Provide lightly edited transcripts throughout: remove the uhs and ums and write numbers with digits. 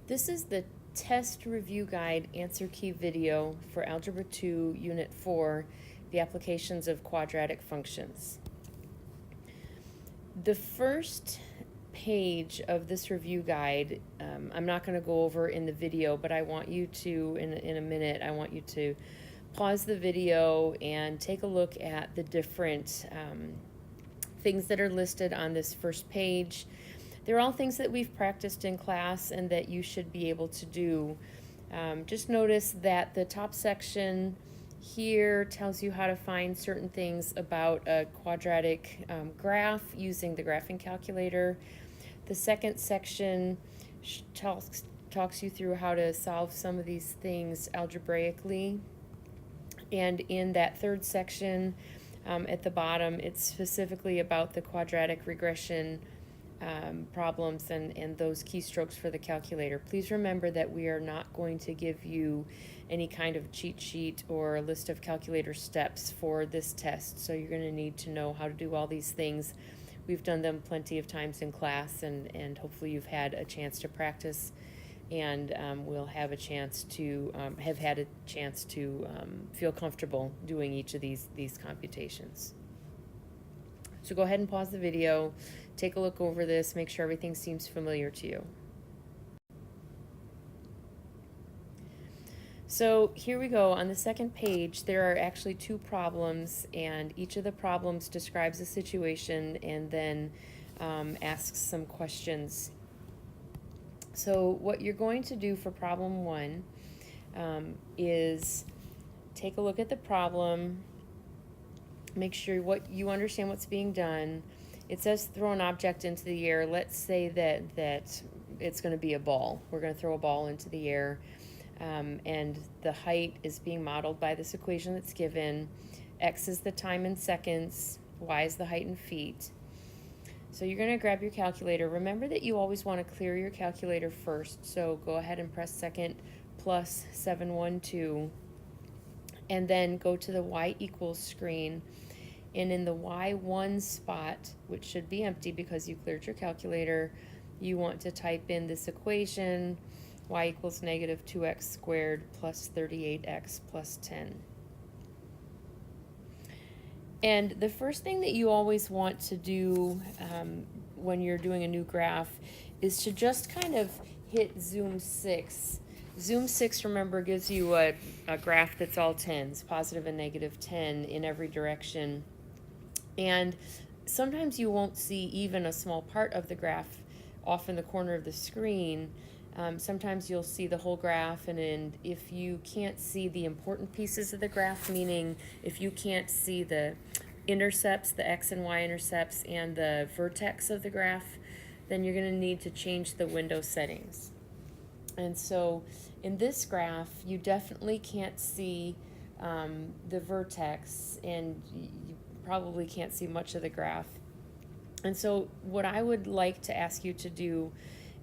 This is the test review guide answer key video for Algebra 2, Unit 4, the applications of quadratic functions. The first page of this review guide, I'm not going to go over in the video, but I want you to, in a minute, I want you to pause the video and take a look at the different things that are listed on this first page. They're all things that we've practiced in class and that you should be able to do. Just notice that the top section here tells you how to find certain things about a quadratic graph using the graphing calculator. The second section talks you through how to solve some of these things algebraically. And in that third section at the bottom, it's specifically about the quadratic regression problems and those keystrokes for the calculator. Please remember that we are not going to give you any kind of cheat sheet or a list of calculator steps for this test, so you're going to need to know how to do all these things. We've done them plenty of times in class, and hopefully you've had a chance to practice, and we'll have a chance to have had a chance to feel comfortable doing each of these computations. So go ahead and pause the video, take a look over this, make sure everything seems familiar to you. So here we go. On the second page, there are actually two problems, and each of the problems describes a situation and then asks some questions. So what you're going to do for problem one is take a look at the problem, make sure you understand what's being done. It says throw an object into the air. Let's say that it's going to be a ball. We're going to throw a ball into the air, and the height is being modeled by this equation that's given. X is the time in seconds, Y is the height in feet. So you're going to grab your calculator. Remember that you always want to clear your calculator first, so go ahead and press second plus 712, and then go to the Y equals screen. And in the Y1 spot, which should be empty because you cleared your calculator, you want to type in this equation, y equals negative 2x squared plus 38x plus 10. And the first thing that you always want to do when you're doing a new graph is to just kind of hit zoom 6. Zoom 6, remember, gives you a graph that's all tens, positive and negative 10 in every direction. And sometimes you won't see even a small part of the graph off in the corner of the screen. Sometimes you'll see the whole graph, and if you can't see the important pieces of the graph, meaning if you can't see the intercepts, the x and y intercepts, and the vertex of the graph, then you're going to need to change the window settings. And so in this graph, you definitely can't see the vertex, and you probably can't see much of the graph. And so what I would like to ask you to do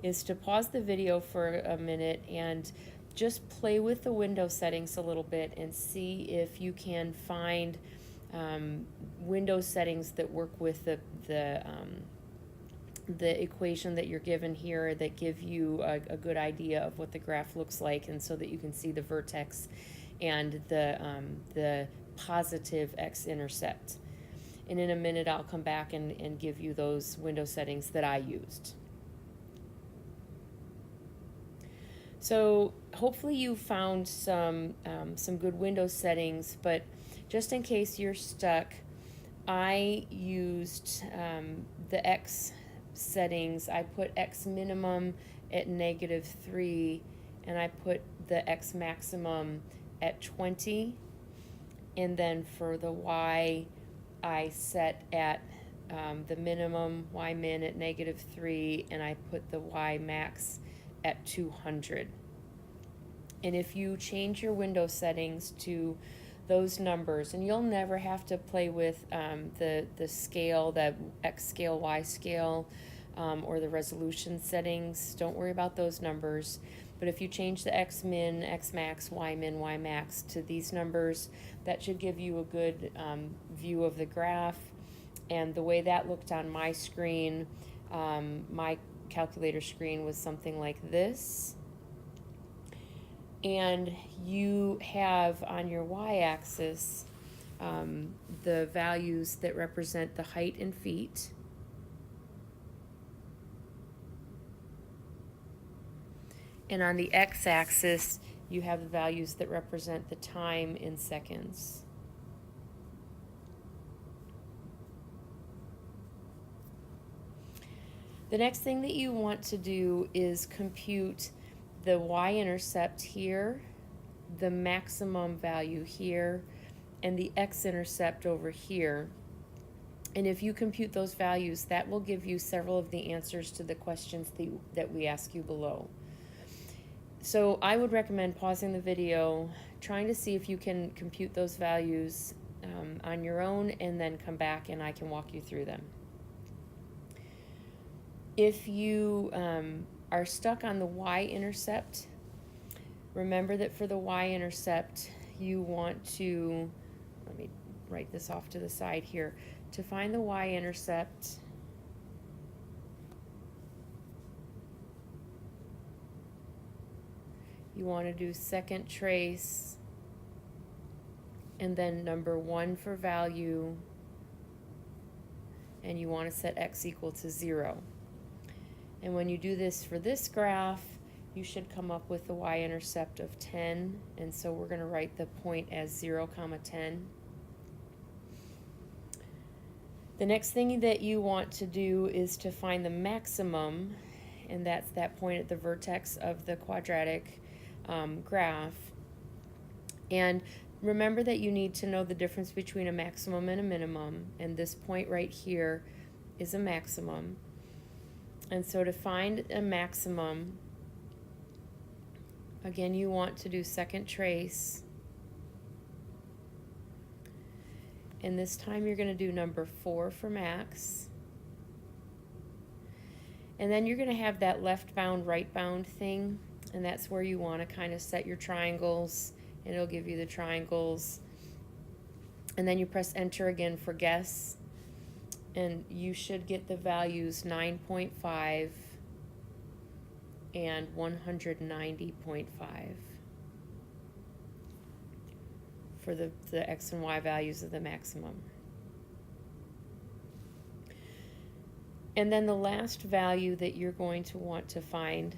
is to pause the video for a minute and just play with the window settings a little bit and see if you can find window settings that work with the equation that you're given here that give you a good idea of what the graph looks like, and so that you can see the vertex and the positive x-intercept. And in a minute I'll come back and give you those window settings that I used. So hopefully you found some good window settings, but just in case you're stuck, I used the x settings. I put x minimum at -3, and I put the x maximum at 20, and then for the y I set at the minimum y min at -3, and I put the y max at 200. And if you change your window settings to those numbers, and you'll never have to play with the scale, the x scale, y scale, or the resolution settings, don't worry about those numbers. But if you change the x min, x max, y min, y max to these numbers, that should give you a good view of the graph. And the way that looked on my screen, my calculator screen was something like this. And you have on your y-axis the values that represent the height in feet. And on the x-axis, you have the values that represent the time in seconds. The next thing that you want to do is compute the y-intercept here, the maximum value here, and the x-intercept over here. And if you compute those values, that will give you several of the answers to the questions that we ask you below. So I would recommend pausing the video, trying to see if you can compute those values on your own, and then come back and I can walk you through them. If you are stuck on the y-intercept, remember that for the y-intercept, you want to, let me write this off to the side here. To find the y-intercept, you want to do second trace, and then number 1 for value, and you want to set x equal to 0. And when you do this for this graph, you should come up with the y-intercept of 10, and so we're going to write the point as 0, 10. The next thing that you want to do is to find the maximum, and that's that point at the vertex of the quadratic graph. And remember that you need to know the difference between a maximum and a minimum, and this point right here is a maximum. And so to find a maximum, again, you want to do second trace. And this time you're going to do number 4 for max. And then you're going to have that left bound, right bound thing. And that's where you want to kind of set your triangles. And it'll give you the triangles. And then you press enter again for guess. And you should get the values 9.5 and 190.5 for the x and y values of the maximum. And then the last value that you're going to want to find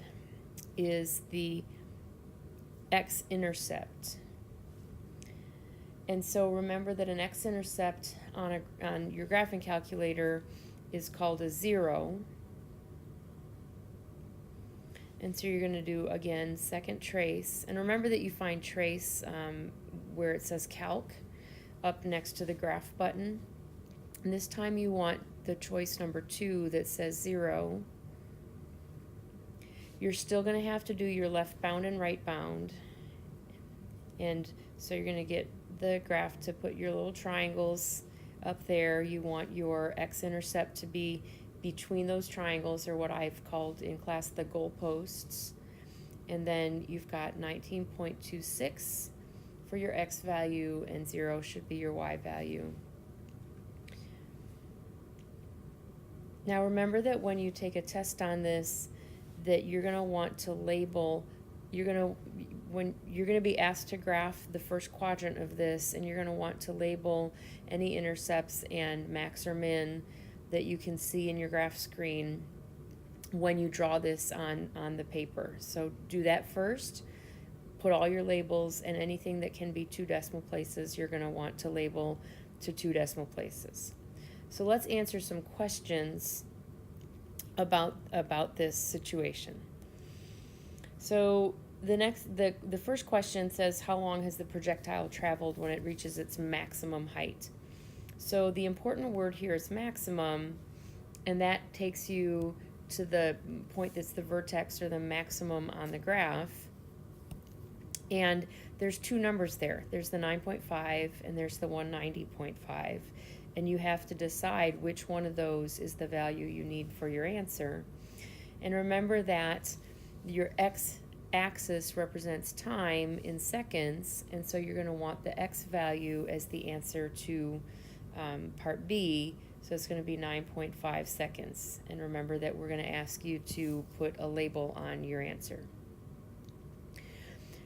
is the x-intercept. And so remember that an x-intercept on your graphing calculator is called a 0. And so you're going to do, again, second trace. And remember that you find trace where it says calc up next to the graph button. And this time you want the choice number 2 that says 0. You're still going to have to do your left bound and right bound. And so you're going to get the graph to put your little triangles up there. You want your x-intercept to be between those triangles, or what I've called in class the goalposts. And then you've got 19.26 for your x value, and 0 should be your y value. Now remember that when you take a test on this, that you're going to want to label, when you're going to be asked to graph the first quadrant of this, and you're going to want to label any intercepts and max or min that you can see in your graph screen when you draw this on the paper. So do that first. Put all your labels, and anything that can be 2 decimal places, you're going to want to label to 2 decimal places. So let's answer some questions about this situation. So the first question says, how long has the projectile traveled when it reaches its maximum height? So the important word here is maximum, and that takes you to the point that's the vertex or the maximum on the graph. And there's 2 numbers there. There's the 9.5 and there's the 190.5. And you have to decide which one of those is the value you need for your answer. And remember that your x-axis represents time in seconds, and so you're going to want the x value as the answer to part B, so it's going to be 9.5 seconds. And remember that we're going to ask you to put a label on your answer.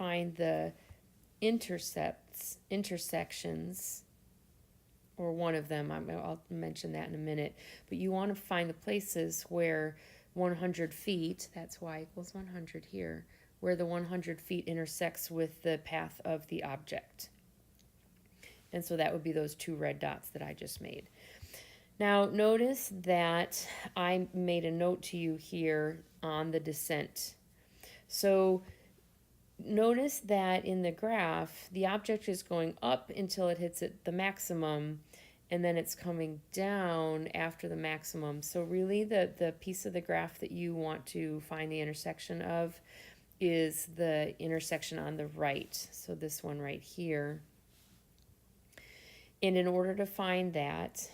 find the intersections, or one of them, I'll mention that in a minute, but you want to find the places where 100 feet, that's y equals 100 here, where the 100 feet intersects with the path of the object. And so that would be those two red dots that I just made. Now notice that I made a note to you here on the descent. So notice that in the graph, the object is going up until it hits the maximum, and then it's coming down after the maximum. So really the piece of the graph that you want to find the intersection of is the intersection on the right. So this one right here. And in order to find that,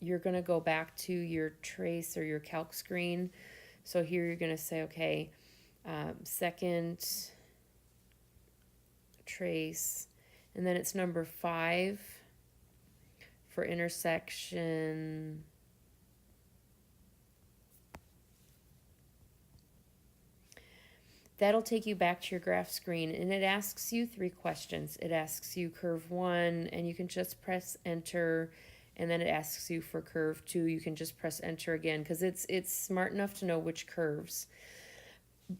you're going to go back to your trace or your calc screen. So here you're going to say, okay, second trace, and then it's number 5 for intersection. That'll take you back to your graph screen, and it asks you 3 questions. It asks you curve 1, and you can just press enter, and then it asks you for curve 2. You can just press enter again, because it's smart enough to know which curves.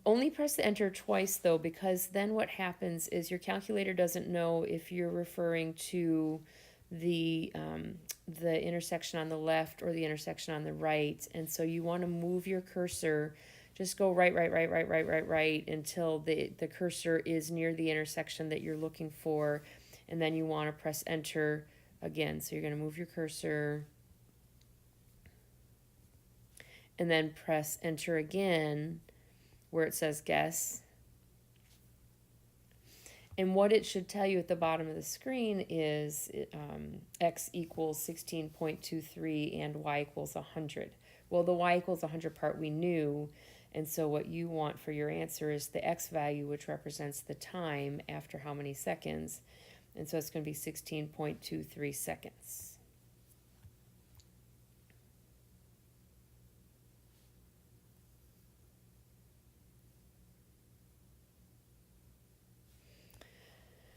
Only press the enter twice though, because then what happens is your calculator doesn't know if you're referring to the intersection on the left or the intersection on the right, and so you want to move your cursor. Just go right until the cursor is near the intersection that you're looking for, and then you want to press enter again. So you're going to move your cursor and then press enter again where it says guess. And what it should tell you at the bottom of the screen is x equals 16.23 and y equals 100. Well, the y equals 100 part we knew, and so what you want for your answer is the x value, which represents the time after how many seconds. And so it's going to be 16.23 seconds.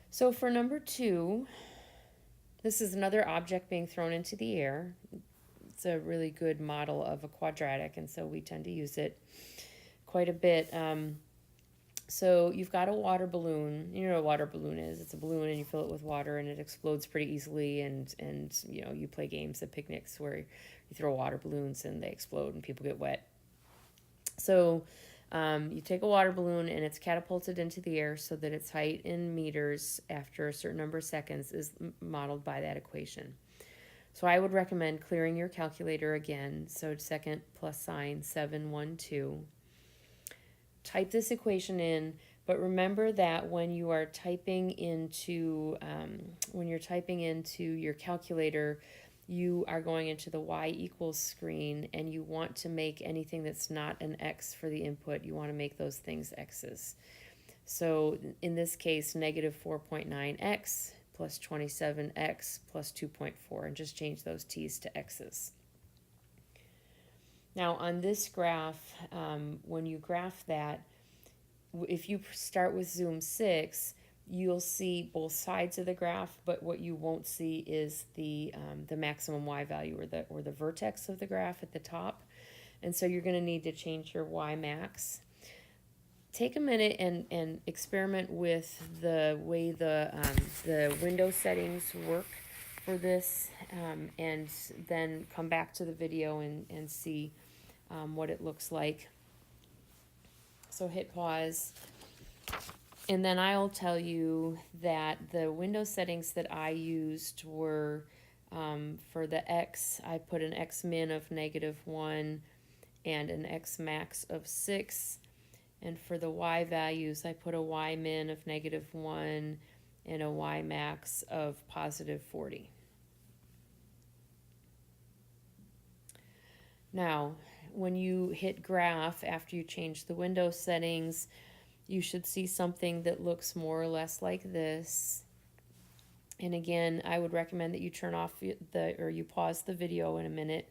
So for number 2, this is another object being thrown into the air. It's a really good model of a quadratic, and so we tend to use it quite a bit. So you've got a water balloon. You know what a water balloon is. It's a balloon, and you fill it with water, and it explodes pretty easily. And you know, you play games at picnics where you throw water balloons and they explode and people get wet. So you take a water balloon and it's catapulted into the air so that its height in meters after a certain number of seconds is modeled by that equation. So I would recommend clearing your calculator again. So second plus sign 712. Type this equation in, but remember that when you are typing into your calculator, you are going into the y equals screen, and you want to make anything that's not an x for the input, you want to make those things x's. So in this case, negative 4.9x plus 27x plus 2.4, and just change those t's to x's. Now on this graph, when you graph that, if you start with zoom 6, you'll see both sides of the graph, but what you won't see is the maximum y value, or the vertex of the graph at the top. And so you're going to need to change your y max. Take a minute and experiment with the way the window settings work for this, and then come back to the video and see what it looks like. So hit pause, and then I'll tell you that the window settings that I used were, for the x, I put an x min of -1 and an x max of 6. And for the y values, I put a y min of -1 and a y max of +40. Now, when you hit graph after you change the window settings, you should see something that looks more or less like this. And again, I would recommend that you turn off or you pause the video in a minute,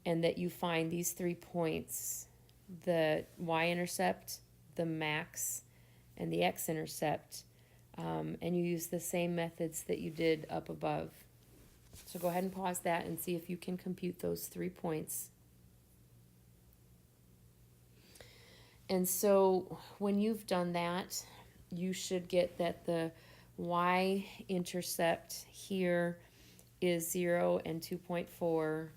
and that you find these 3 points: the y-intercept, the max, and the x-intercept, and you use the same methods that you did up above. So go ahead and pause that and see if you can compute those 3 points. And so when you've done that, you should get that the y-intercept here is 0 and 2.4.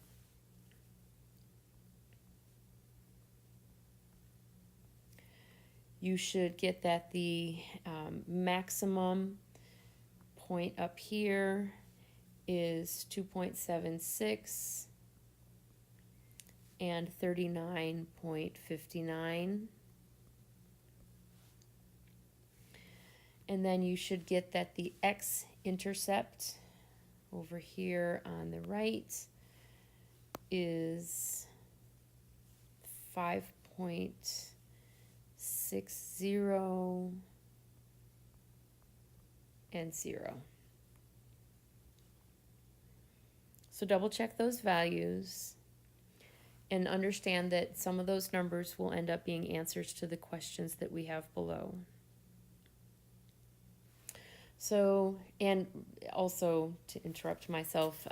You should get that the maximum point up here is 2.76 and 39.59. And then you should get that the x-intercept over here on the right is 5.60 and 0. So double check those values and understand that some of those numbers will end up being answers to the questions that we have below. So, and also to interrupt myself,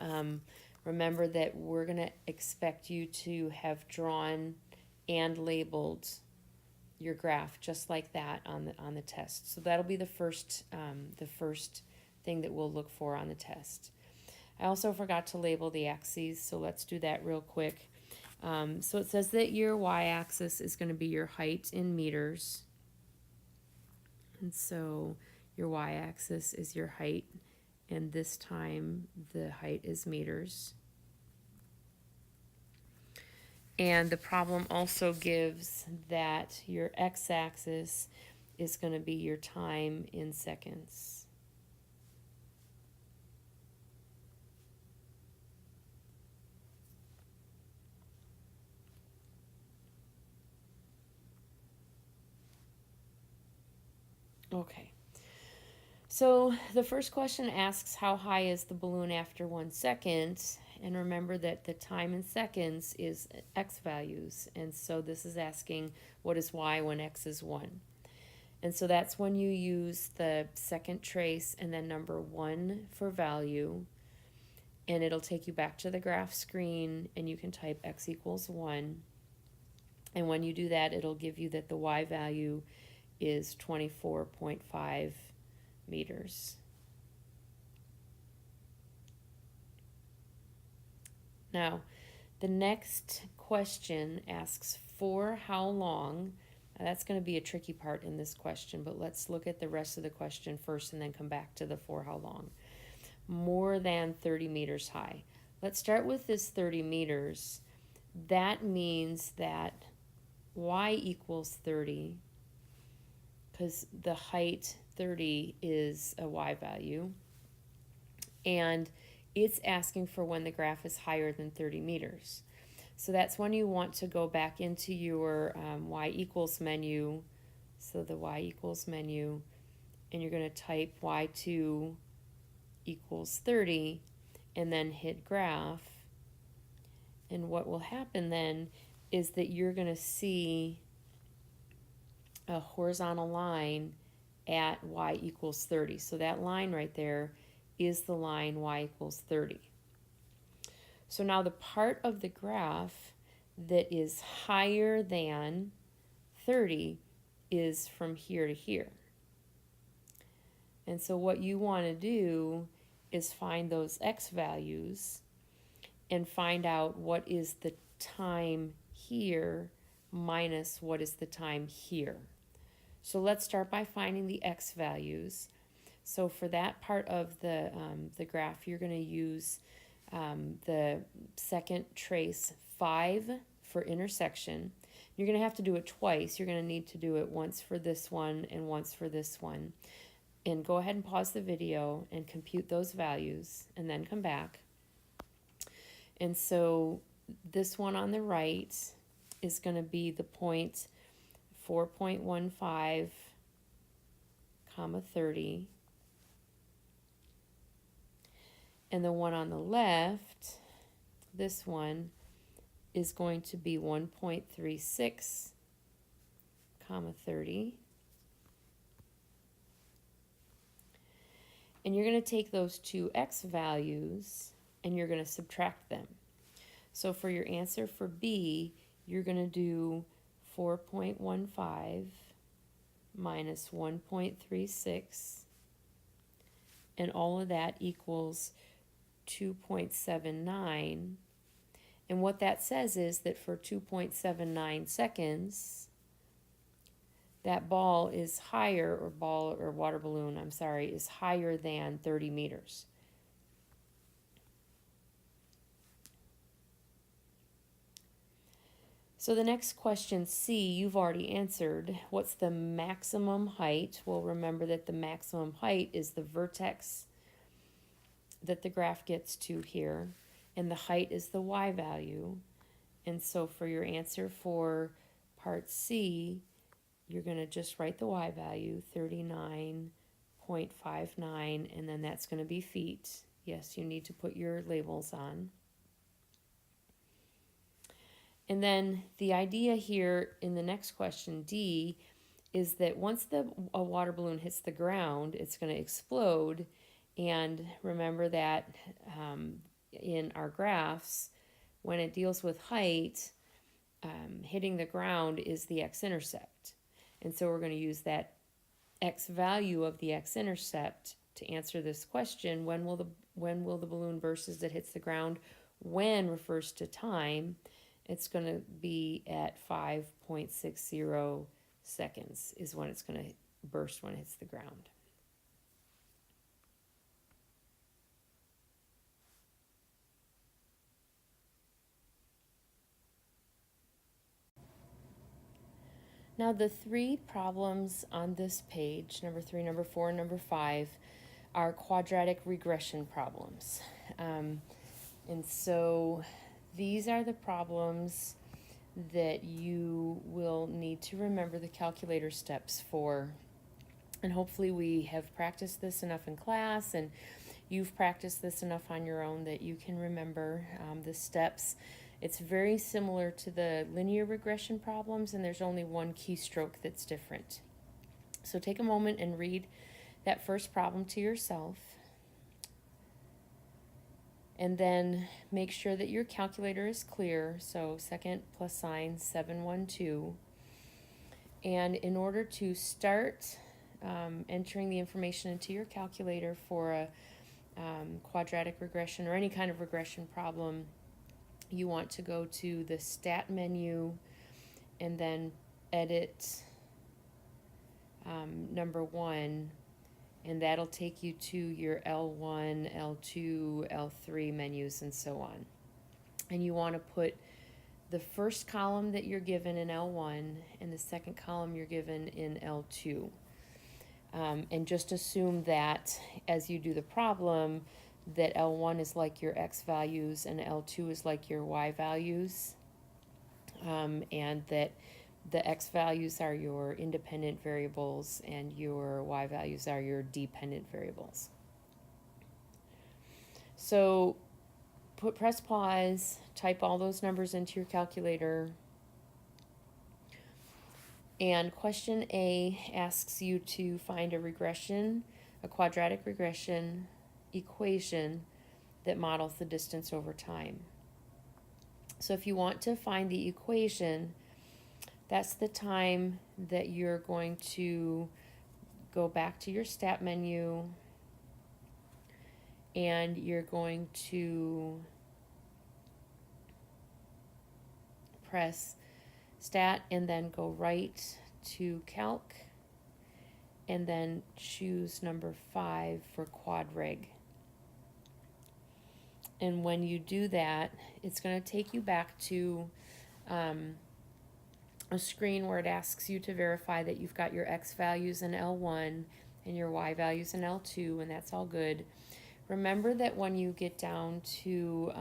remember that we're going to expect you to have drawn and labeled your graph just like that on the test. So that'll be the first thing that we'll look for on the test. I also forgot to label the axes, so let's do that real quick. So it says that your y-axis is going to be your height in meters. And so your y-axis is your height, and this time the height is meters. And the problem also gives that your x-axis is going to be your time in seconds. Okay. So the first question asks how high is the balloon after 1 second, and remember that the time in seconds is x values, and so this is asking what is y when x is 1. And so that's when you use the second trace and then number 1 for value, and it'll take you back to the graph screen and you can type x equals 1, and when you do that it'll give you that the y value is 24.5 meters. Now, the next question asks for how long. Now, that's going to be a tricky part in this question, but let's look at the rest of the question first and then come back to the for how long. More than 30 meters high. Let's start with this 30 meters. That means that y equals 30, because the height 30 is a y value, and it's asking for when the graph is higher than 30 meters. So that's when you want to go back into your y equals menu, so the y equals menu, and you're going to type y2 equals 30 and then hit graph, and what will happen then is that you're going to see a horizontal line at y equals 30. So that line right there is the line y equals 30. So now the part of the graph that is higher than 30 is from here to here. And so what you want to do is find those x values and find out what is the time here minus what is the time here. So let's start by finding the x values. So for that part of the graph, you're going to use the second trace 5 for intersection. You're going to have to do it twice. You're going to need to do it once for this one and once for this one. And go ahead and pause the video and compute those values and then come back. And so this one on the right is going to be the point 4.15, comma 30. And the one on the left, this one, is going to be 1.36, comma 30. And you're going to take those two x values and you're going to subtract them. So for your answer for B, you're going to do 4.15 minus 1.36, and all of that equals 2.79. And what that says is that for 2.79 seconds, that ball is higher, or water balloon, I'm sorry, is higher than 30 meters. So the next question, C, you've already answered. What's the maximum height? Well, remember that the maximum height is the vertex that the graph gets to here, and the height is the y value. And so for your answer for part C, you're going to just write the y value, 39.59, and then that's going to be feet. Yes, you need to put your labels on. And then the idea here in the next question, D, is that once a water balloon hits the ground, it's going to explode. And remember that in our graphs, when it deals with height, hitting the ground is the x-intercept. And so we're going to use that x value of the x-intercept to answer this question. When will the balloon burst as it hits the ground? When refers to time. It's going to be at 5.60 seconds is when it's going to burst when it hits the ground. Now the three problems on this page, number 3, number 4, and number 5, are quadratic regression problems. And so these are the problems that you will need to remember the calculator steps for. And hopefully we have practiced this enough in class, and you've practiced this enough on your own that you can remember the steps. It's very similar to the linear regression problems, and there's only one keystroke that's different. So take a moment and read that first problem to yourself. And then make sure that your calculator is clear. So second plus sign 712. And in order to start entering the information into your calculator for a quadratic regression or any kind of regression problem, you want to go to the Stat menu and then edit number 1. And that'll take you to your L1, L2, L3 menus and so on. And you want to put the first column that you're given in L1 and the second column you're given in L2. And just assume that as you do the problem, that L1 is like your X values and L2 is like your Y values. And that the X values are your independent variables and your Y values are your dependent variables. So press pause, type all those numbers into your calculator. And question A asks you to find a quadratic regression equation that models the distance over time. So if you want to find the equation, that's the time that you're going to go back to your Stat menu and you're going to press Stat and then go right to Calc and then choose number 5 for Quad Reg. And when you do that, it's going to take you back to a screen where it asks you to verify that you've got your X values in L1 and your Y values in L2, and that's all good. Remember that when you get down to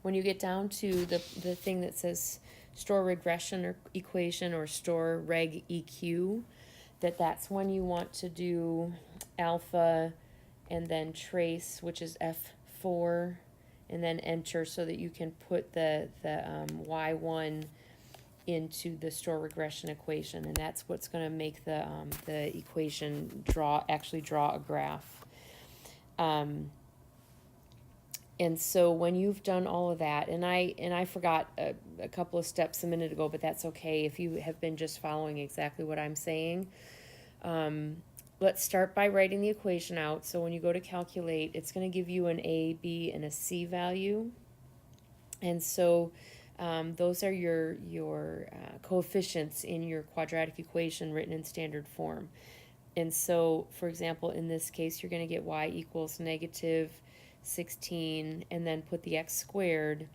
the thing that says store regression or equation or store reg EQ, that's when you want to do alpha and then trace, which is F4, and then enter so that you can put the Y1 into the store regression equation, and that's what's going to make the equation actually draw a graph. And so when you've done all of that, and I forgot a couple of steps a minute ago, but that's okay if you have been just following exactly what I'm saying. Let's start by writing the equation out. So when you go to calculate, it's going to give you an A, B, and a C value. And so those are your coefficients in your quadratic equation written in standard form. And so, for example, in this case, you're going to get y equals negative 16, and then put the x squared,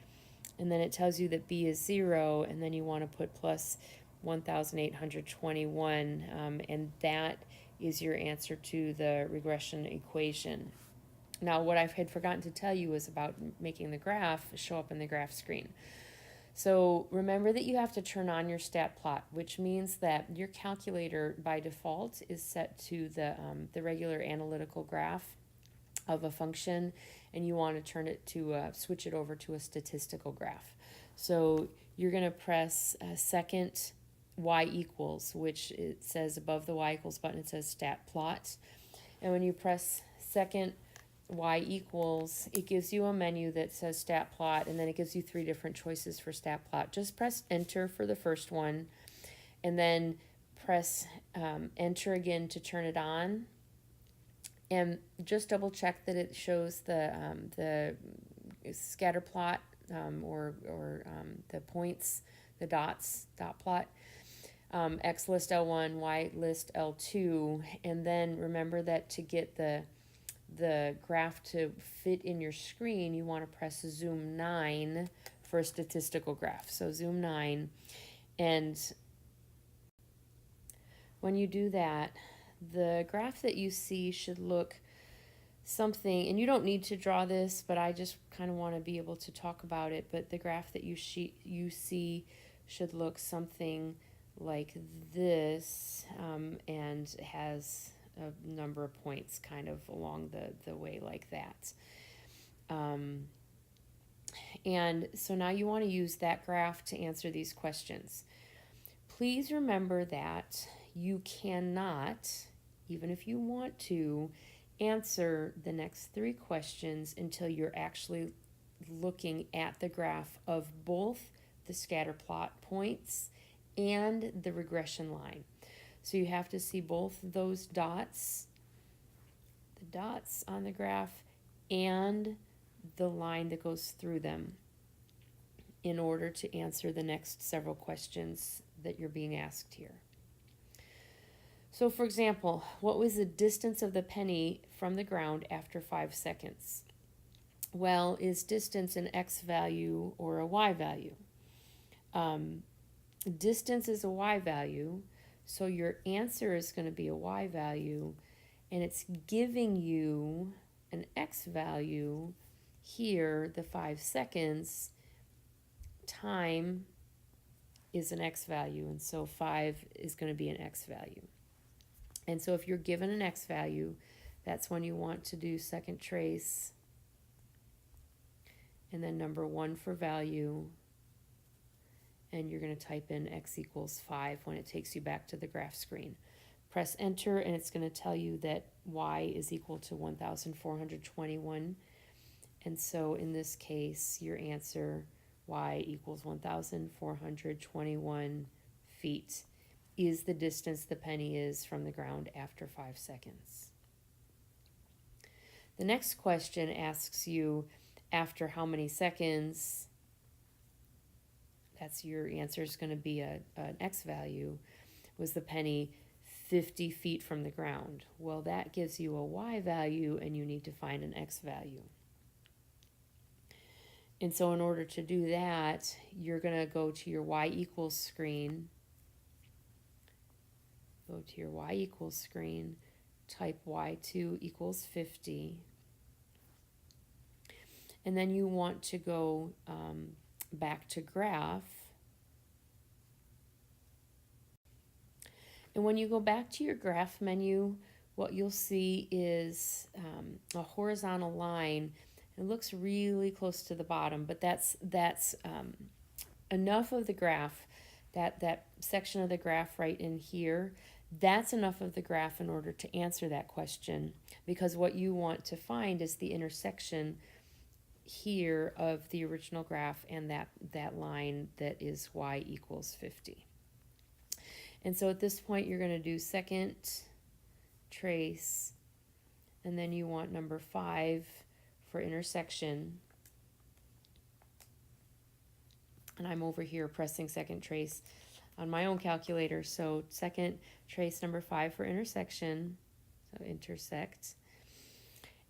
and then it tells you that b is 0, and then you want to put plus 1,821, and that is your answer to the regression equation. Now, what I had forgotten to tell you was about making the graph show up in the graph screen. So remember that you have to turn on your stat plot, which means that your calculator by default is set to the regular analytical graph of a function, and you want to turn it to switch it over to a statistical graph. So you're going to press second y equals, which it says above the y equals button, it says stat plot. And when you press second y equals, it gives you a menu that says stat plot, and then it gives you 3 different choices for stat plot. Just press enter for the first one, and then press enter again to turn it on, and just double check that it shows the scatter plot or the points, the dots, dot plot. X list L1, Y list L2, and then remember that to get the graph to fit in your screen, you want to press zoom 9 for a statistical graph. So zoom 9, and when you do that, the graph that you see should look something, and you don't need to draw this, but I just kind of want to be able to talk about it, but the graph that you see should look something like this, and has a number of points kind of along the way like that. And so now you want to use that graph to answer these questions. Please remember that you cannot, even if you want to, answer the next 3 questions until you're actually looking at the graph of both the scatter plot points and the regression line. So you have to see both those dots, the dots on the graph, and the line that goes through them in order to answer the next several questions that you're being asked here. So for example, what was the distance of the penny from the ground after 5 seconds? Well, is distance an x value or a y value? Distance is a y value, so your answer is going to be a y value, and it's giving you an x value here, the 5 seconds. Time is an x value, and so 5 is going to be an x value. And so if you're given an x value, that's when you want to do second trace, and then number 1 for value, and you're going to type in x equals 5 when it takes you back to the graph screen. Press enter, and it's going to tell you that y is equal to 1,421. And so in this case, your answer, y equals 1,421 feet, is the distance the penny is from the ground after 5 seconds. The next question asks you after how many seconds. That's your answer is going to be an x value. Was the penny 50 feet from the ground? Well, that gives you a y value, and you need to find an x value. And so in order to do that, you're going to go to your y equals screen. Go to your y equals screen, type y2 equals 50. And then you want to go back to graph. And when you go back to your graph menu, what you'll see is a horizontal line. It looks really close to the bottom, but that's enough of the graph that section of the graph right in here, that's enough of the graph in order to answer that question, because what you want to find is the intersection here of the original graph and that line that is y equals 50. And so at this point, you're going to do second trace, and then you want number 5 for intersection. And I'm over here pressing second trace on my own calculator. So second trace number 5 for intersection, so intersect.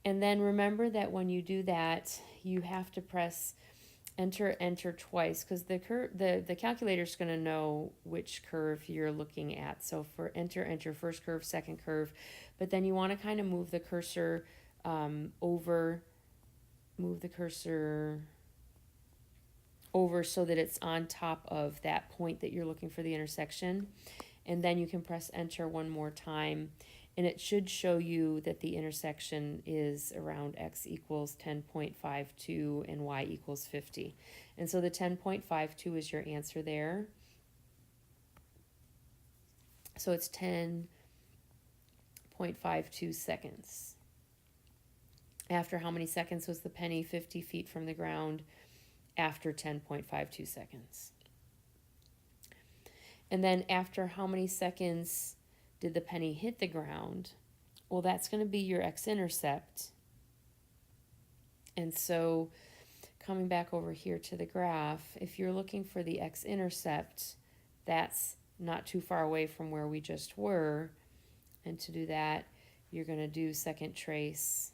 And then remember that when you do that, you have to press enter twice, because the calculator's going to know which curve you're looking at. So for enter, first curve, second curve. But then you want to kind of move the cursor over so that it's on top of that point that you're looking for the intersection. And then you can press enter one more time, and it should show you that the intersection is around x equals 10.52 and y equals 50. And so the 10.52 is your answer there. So it's 10.52 seconds. After how many seconds was the penny 50 feet from the ground? After 10.52 seconds. And then after how many seconds did the penny hit the ground? Well, that's going to be your x-intercept. And so coming back over here to the graph, if you're looking for the x-intercept, that's not too far away from where we just were. And to do that, you're going to do second trace.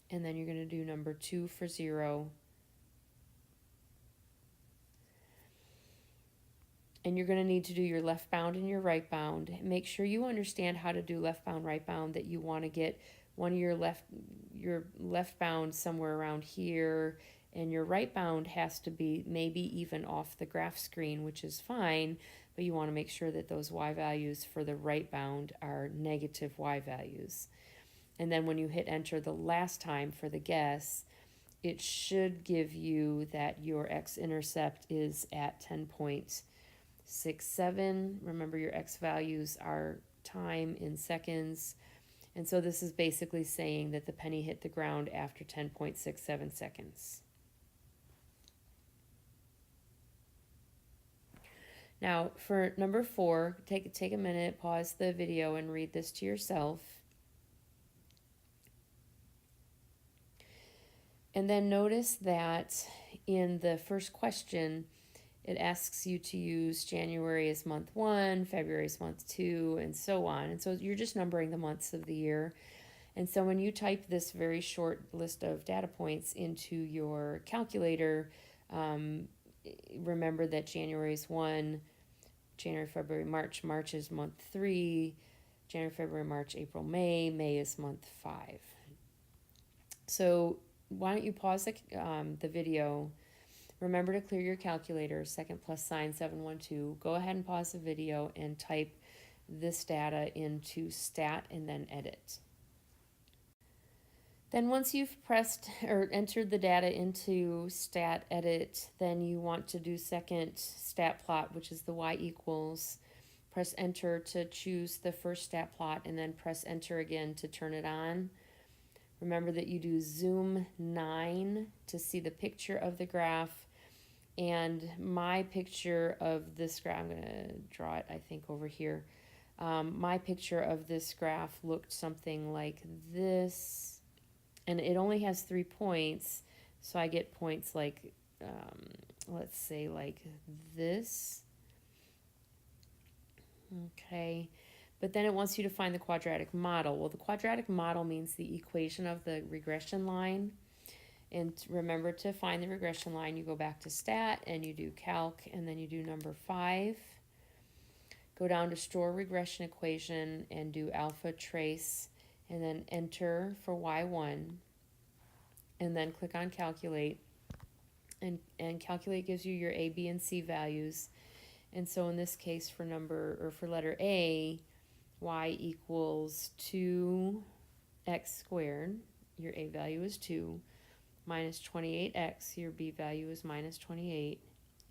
And then you're going to do number 2 for 0. And you're going to need to do your left bound and your right bound. Make sure you understand how to do left bound, right bound, that you want to get one of your left bound somewhere around here, and your right bound has to be maybe even off the graph screen, which is fine, but you want to make sure that those y values for the right bound are negative y values. And then when you hit enter the last time for the guess, it should give you that your x-intercept is at 10.67. Remember, your x values are time in seconds. And so this is basically saying that the penny hit the ground after 10.67 seconds. Now, for number 4, take a minute, pause the video, and read this to yourself. And then notice that in the first question, it asks you to use January as month 1, February as month 2, and so on. And so you're just numbering the months of the year. And so when you type this very short list of data points into your calculator, remember that January is 1, January, February, March. March is month 3, January, February, March, April, May. May is month 5. So why don't you pause the video? Remember to clear your calculator, second plus sign 712. Go ahead and pause the video and type this data into stat and then edit. Then once you've pressed or entered the data into stat edit, then you want to do second stat plot, which is the y equals. Press enter to choose the first stat plot, and then press enter again to turn it on. Remember that you do zoom 9 to see the picture of the graph. And my picture of this graph, I'm going to draw it, I think, over here. My picture of this graph looked something like this. And it only has 3 points, so I get points like, let's say like this. Okay, but then it wants you to find the quadratic model. Well, the quadratic model means the equation of the regression line. And remember, to find the regression line, you go back to stat and you do calc, and then you do number 5. Go down to store regression equation and do alpha trace, and then enter for y1, and then click on calculate, and calculate gives you your a, b, and c values. And so in this case, for letter A, y equals 2x squared, your a value is 2, minus 28x, your b value is minus 28,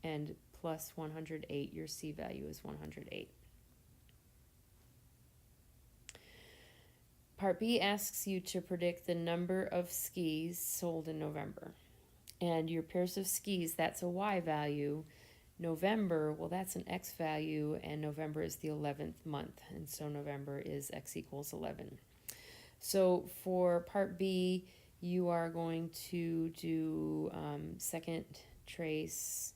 and plus 108, your C value is 108. Part B asks you to predict the number of skis sold in November. And your pairs of skis, that's a Y value. November, well, that's an X value, and November is the 11th month. And so November is X equals 11. So for part B, you are going to do second trace,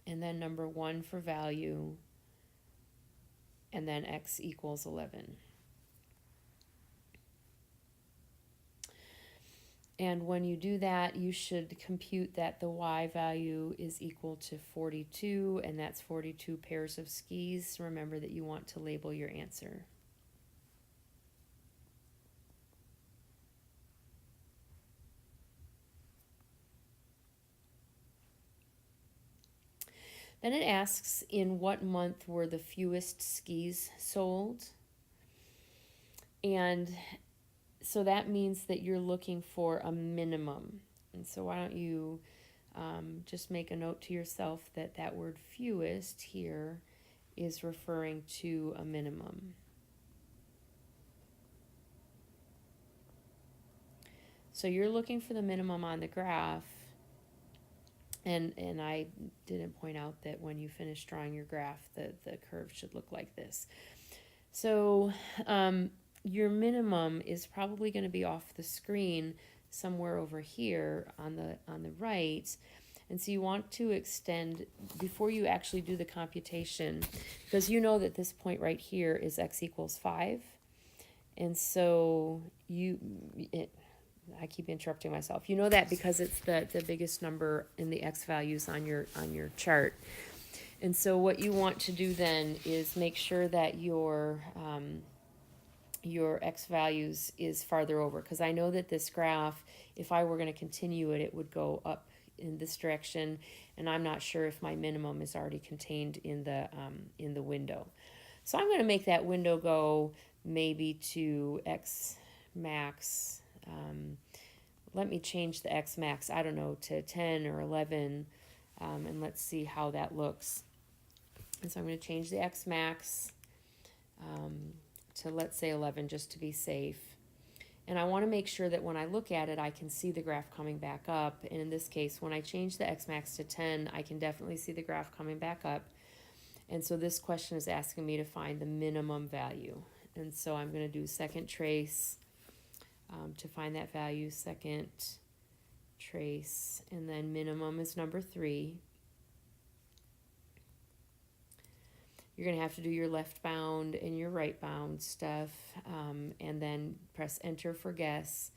and then number 1 for value, and then X equals 11. And when you do that, you should compute that the Y value is equal to 42, and that's 42 pairs of skis. Remember that you want to label your answer. Then it asks, in what month were the fewest skis sold? And so that means that you're looking for a minimum. And so why don't you just make a note to yourself that that word fewest here is referring to a minimum. So you're looking for the minimum on the graph. And I didn't point out that when you finish drawing your graph, the curve should look like this. So your minimum is probably going to be off the screen somewhere over here on the right. And so you want to extend before you actually do the computation, because you know that this point right here is X equals 5. And so I keep interrupting myself. You know that because it's the biggest number in the X values on your chart. And so what you want to do then is make sure that your X values is farther over, because I know that this graph, if I were going to continue it, it would go up in this direction, and I'm not sure if my minimum is already contained in the window. So I'm going to make that window go maybe to X max. Let me change the X max, I don't know, to 10 or 11, and let's see how that looks. And so I'm going to change the X max to, let's say, 11, just to be safe. And I want to make sure that when I look at it, I can see the graph coming back up. And in this case, when I change the X max to 10, I can definitely see the graph coming back up. And so this question is asking me to find the minimum value. And so I'm going to do second trace to find that value, second trace, and then minimum is number 3. You're going to have to do your left bound and your right bound stuff, and then press enter for guess.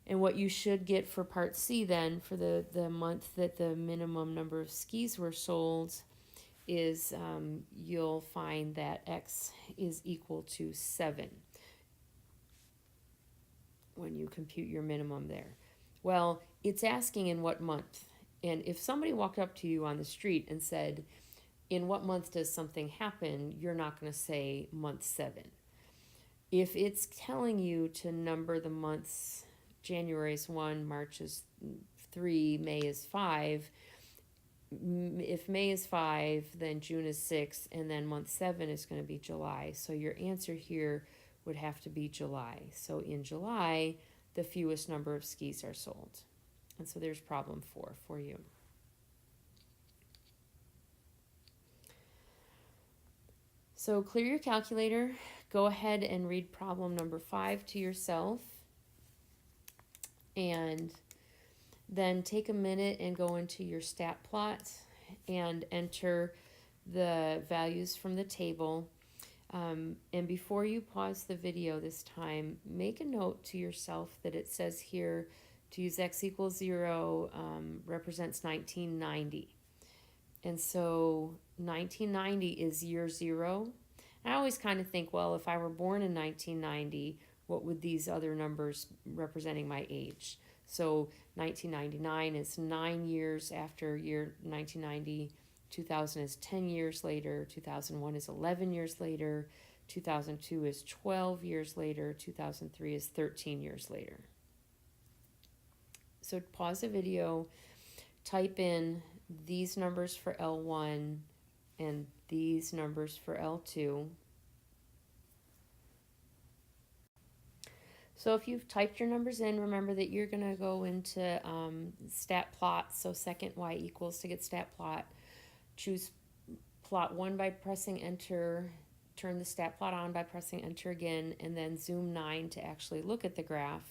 And what you should get for part C then, for the month that the minimum number of skis were sold, is you'll find that X is equal to 7 when you compute your minimum there. Well, it's asking in what month. And if somebody walked up to you on the street and said, in what month does something happen, you're not going to say month 7. If it's telling you to number the months, January is 1, March is 3, May is 5, if May is 5, then June is 6, and then month 7 is going to be July. So your answer here would have to be July. So in July, the fewest number of skis are sold. And so there's problem 4 for you. So clear your calculator. Go ahead and read problem number 5 to yourself. And then take a minute and go into your stat plot and enter the values from the table. And before you pause the video this time, make a note to yourself that it says here to use X equals 0 represents 1990. And so 1990 is year 0. And I always kind of think, well, if I were born in 1990, what would these other numbers representing my age? So 1999 is 9 years after year 1990. 2000 is 10 years later, 2001 is 11 years later, 2002 is 12 years later, 2003 is 13 years later. So pause the video, type in these numbers for L1 and these numbers for L2. So if you've typed your numbers in, remember that you're going to go into stat plot. So second y equals to get stat plot. Choose plot 1 by pressing enter. Turn the stat plot on by pressing enter again, and then zoom 9 to actually look at the graph.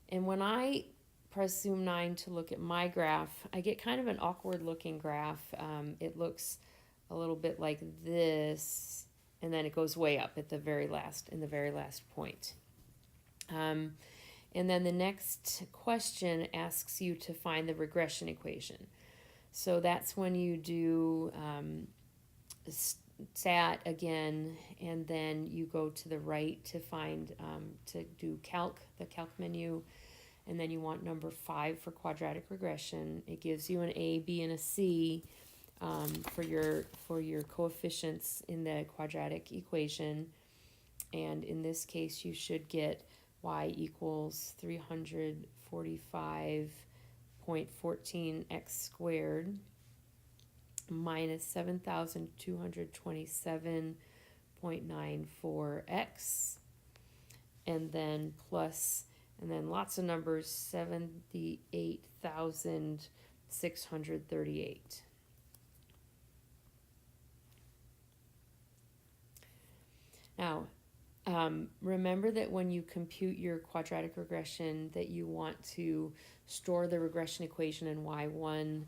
And when I press zoom 9 to look at my graph, I get kind of an awkward looking graph. It looks a little bit like this, and then it goes way up at the very last point. And then the next question asks you to find the regression equation. So that's when you do stat again, and then you go to the right to find, to do the calc menu, and then you want number 5 for quadratic regression. It gives you an A, B, and a C for your coefficients in the quadratic equation. And in this case, you should get y equals 345.14x squared minus 7,227.94x, and then plus, and then lots of numbers, 78,638. Now, remember that when you compute your quadratic regression, that you want to store the regression equation in y1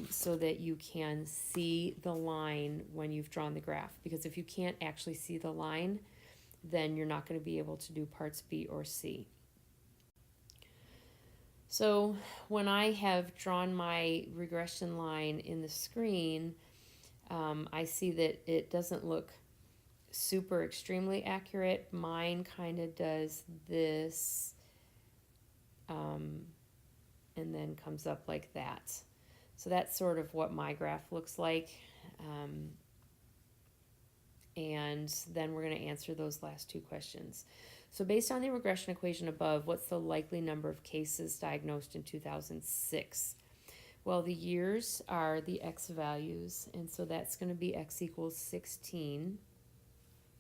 so that you can see the line when you've drawn the graph. Because if you can't actually see the line, then you're not going to be able to do parts B or C. So when I have drawn my regression line in the screen, I see that it doesn't look super extremely accurate. Mine kind of does this and then comes up like that. So that's sort of what my graph looks like. And then we're going to answer those last two questions. So based on the regression equation above, what's the likely number of cases diagnosed in 2006? Well, the years are the x values, and so that's going to be x equals 16.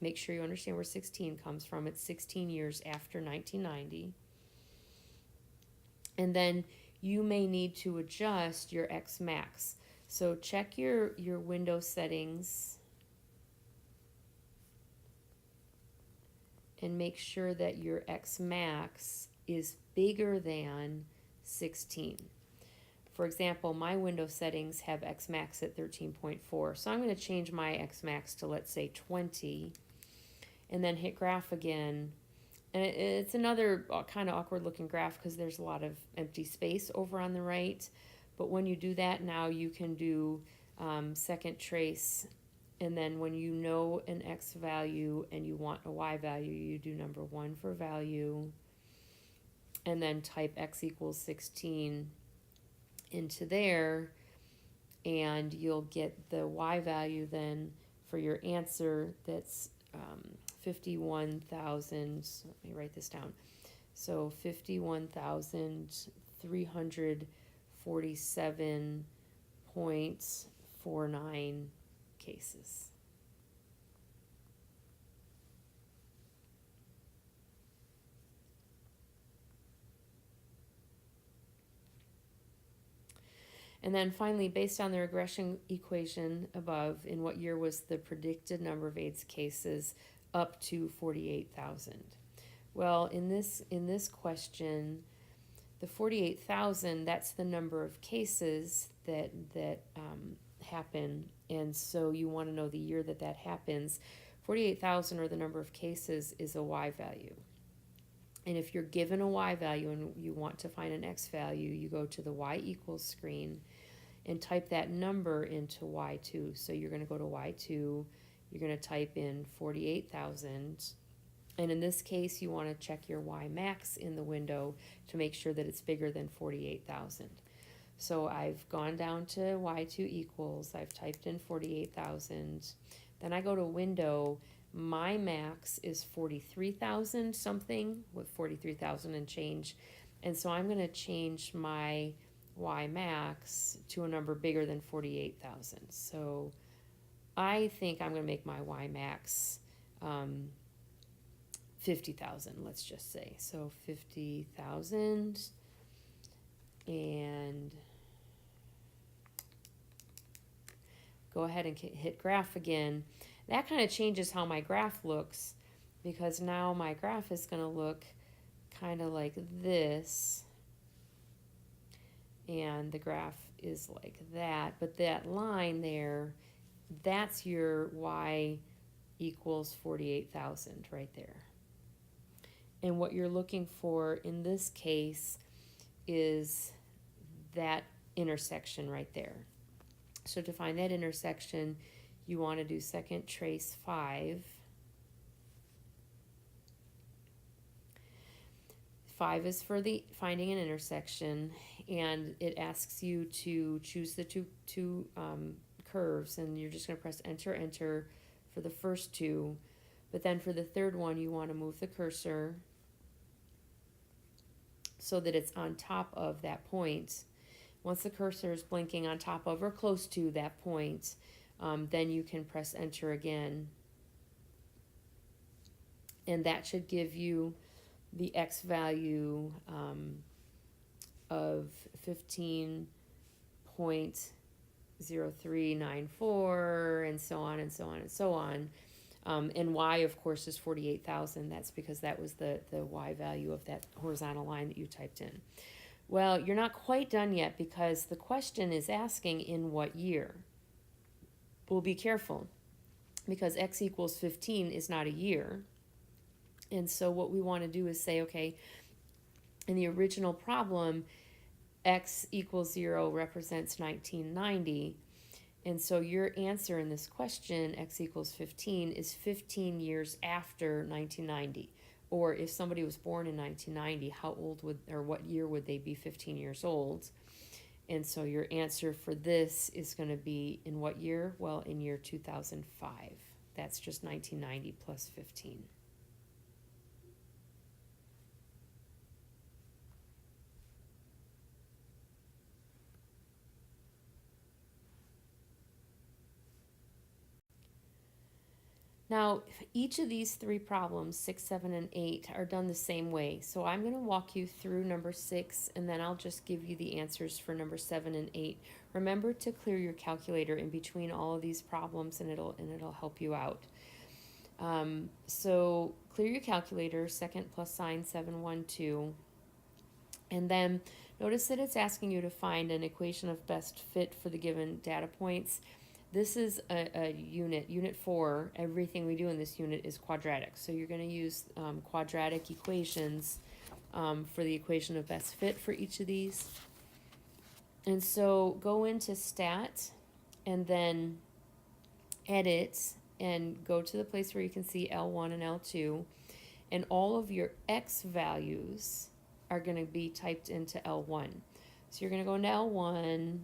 Make sure you understand where 16 comes from. It's 16 years after 1990. And then you may need to adjust your x max. So check your window settings and make sure that your x max is bigger than 16. For example, my window settings have x max at 13.4. So I'm going to change my x max to, let's say, 20, and then hit graph again. And it's another kind of awkward looking graph because there's a lot of empty space over on the right. But when you do that, now you can do second trace. And then when you know an x value and you want a y value, you do number 1 for value. And then type x equals 16 into there. And you'll get the y value then for your answer. That's 51,000, let me write this down. So 51,347.49 cases. And then finally, based on the regression equation above, in what year was the predicted number of AIDS cases up to 48,000? Well, in this question, the 48,000, that's the number of cases that happen, and so you want to know the year that happens. 48,000, or the number of cases, is a y value. And if you're given a y value and you want to find an x value, you go to the y equals screen and type that number into y2. So you're going to go to y2, you're going to type in 48,000, and in this case you want to check your y max in the window to make sure that it's bigger than 48,000. So I've gone down to y2 equals, I've typed in 48,000, then I go to window. My max is 43,000 something, with 43,000 and change. And so I'm going to change my y max to a number bigger than 48,000. So I think I'm going to make my y max 50,000, let's just say. So 50,000, and go ahead and hit graph again. That kind of changes how my graph looks, because now my graph is going to look kind of like this, and the graph is like that, but that line there, that's your y equals 48,000 right there. And what you're looking for in this case is that intersection right there. So to find that intersection, you want to do second trace 5. 5 is for the finding an intersection, and it asks you to choose the two curves, and you're just going to press enter, enter for the first two. But then for the third one, you want to move the cursor so that it's on top of that point. Once the cursor is blinking on top of or close to that point, then you can press enter again. And that should give you the x value of 15.0394, and so on and so on and so on. And y, of course, is 48,000. That's because that was the y value of that horizontal line that you typed in. Well, you're not quite done yet, because the question is asking in what year. Well, be careful, because x equals 15 is not a year. And so what we want to do is say, okay, in the original problem, x equals 0 represents 1990. And so your answer in this question, x equals 15, is 15 years after 1990. Or if somebody was born in 1990, how old would, or what year would they be 15 years old? And so your answer for this is going to be in what year? Well, in year 2005. That's just 1990 plus 15. Now, each of these three problems, 6, 7, and 8, are done the same way. So I'm going to walk you through number 6, and then I'll just give you the answers for number 7 and 8. Remember to clear your calculator in between all of these problems, and it'll help you out. So clear your calculator, second plus sign 712, and then notice that it's asking you to find an equation of best fit for the given data points. This is a unit 4. Everything we do in this unit is quadratic. So you're going to use quadratic equations for the equation of best fit for each of these. And so go into stat and then edit and go to the place where you can see L1 and L2. And all of your x values are going to be typed into L1. So you're going to go into L1.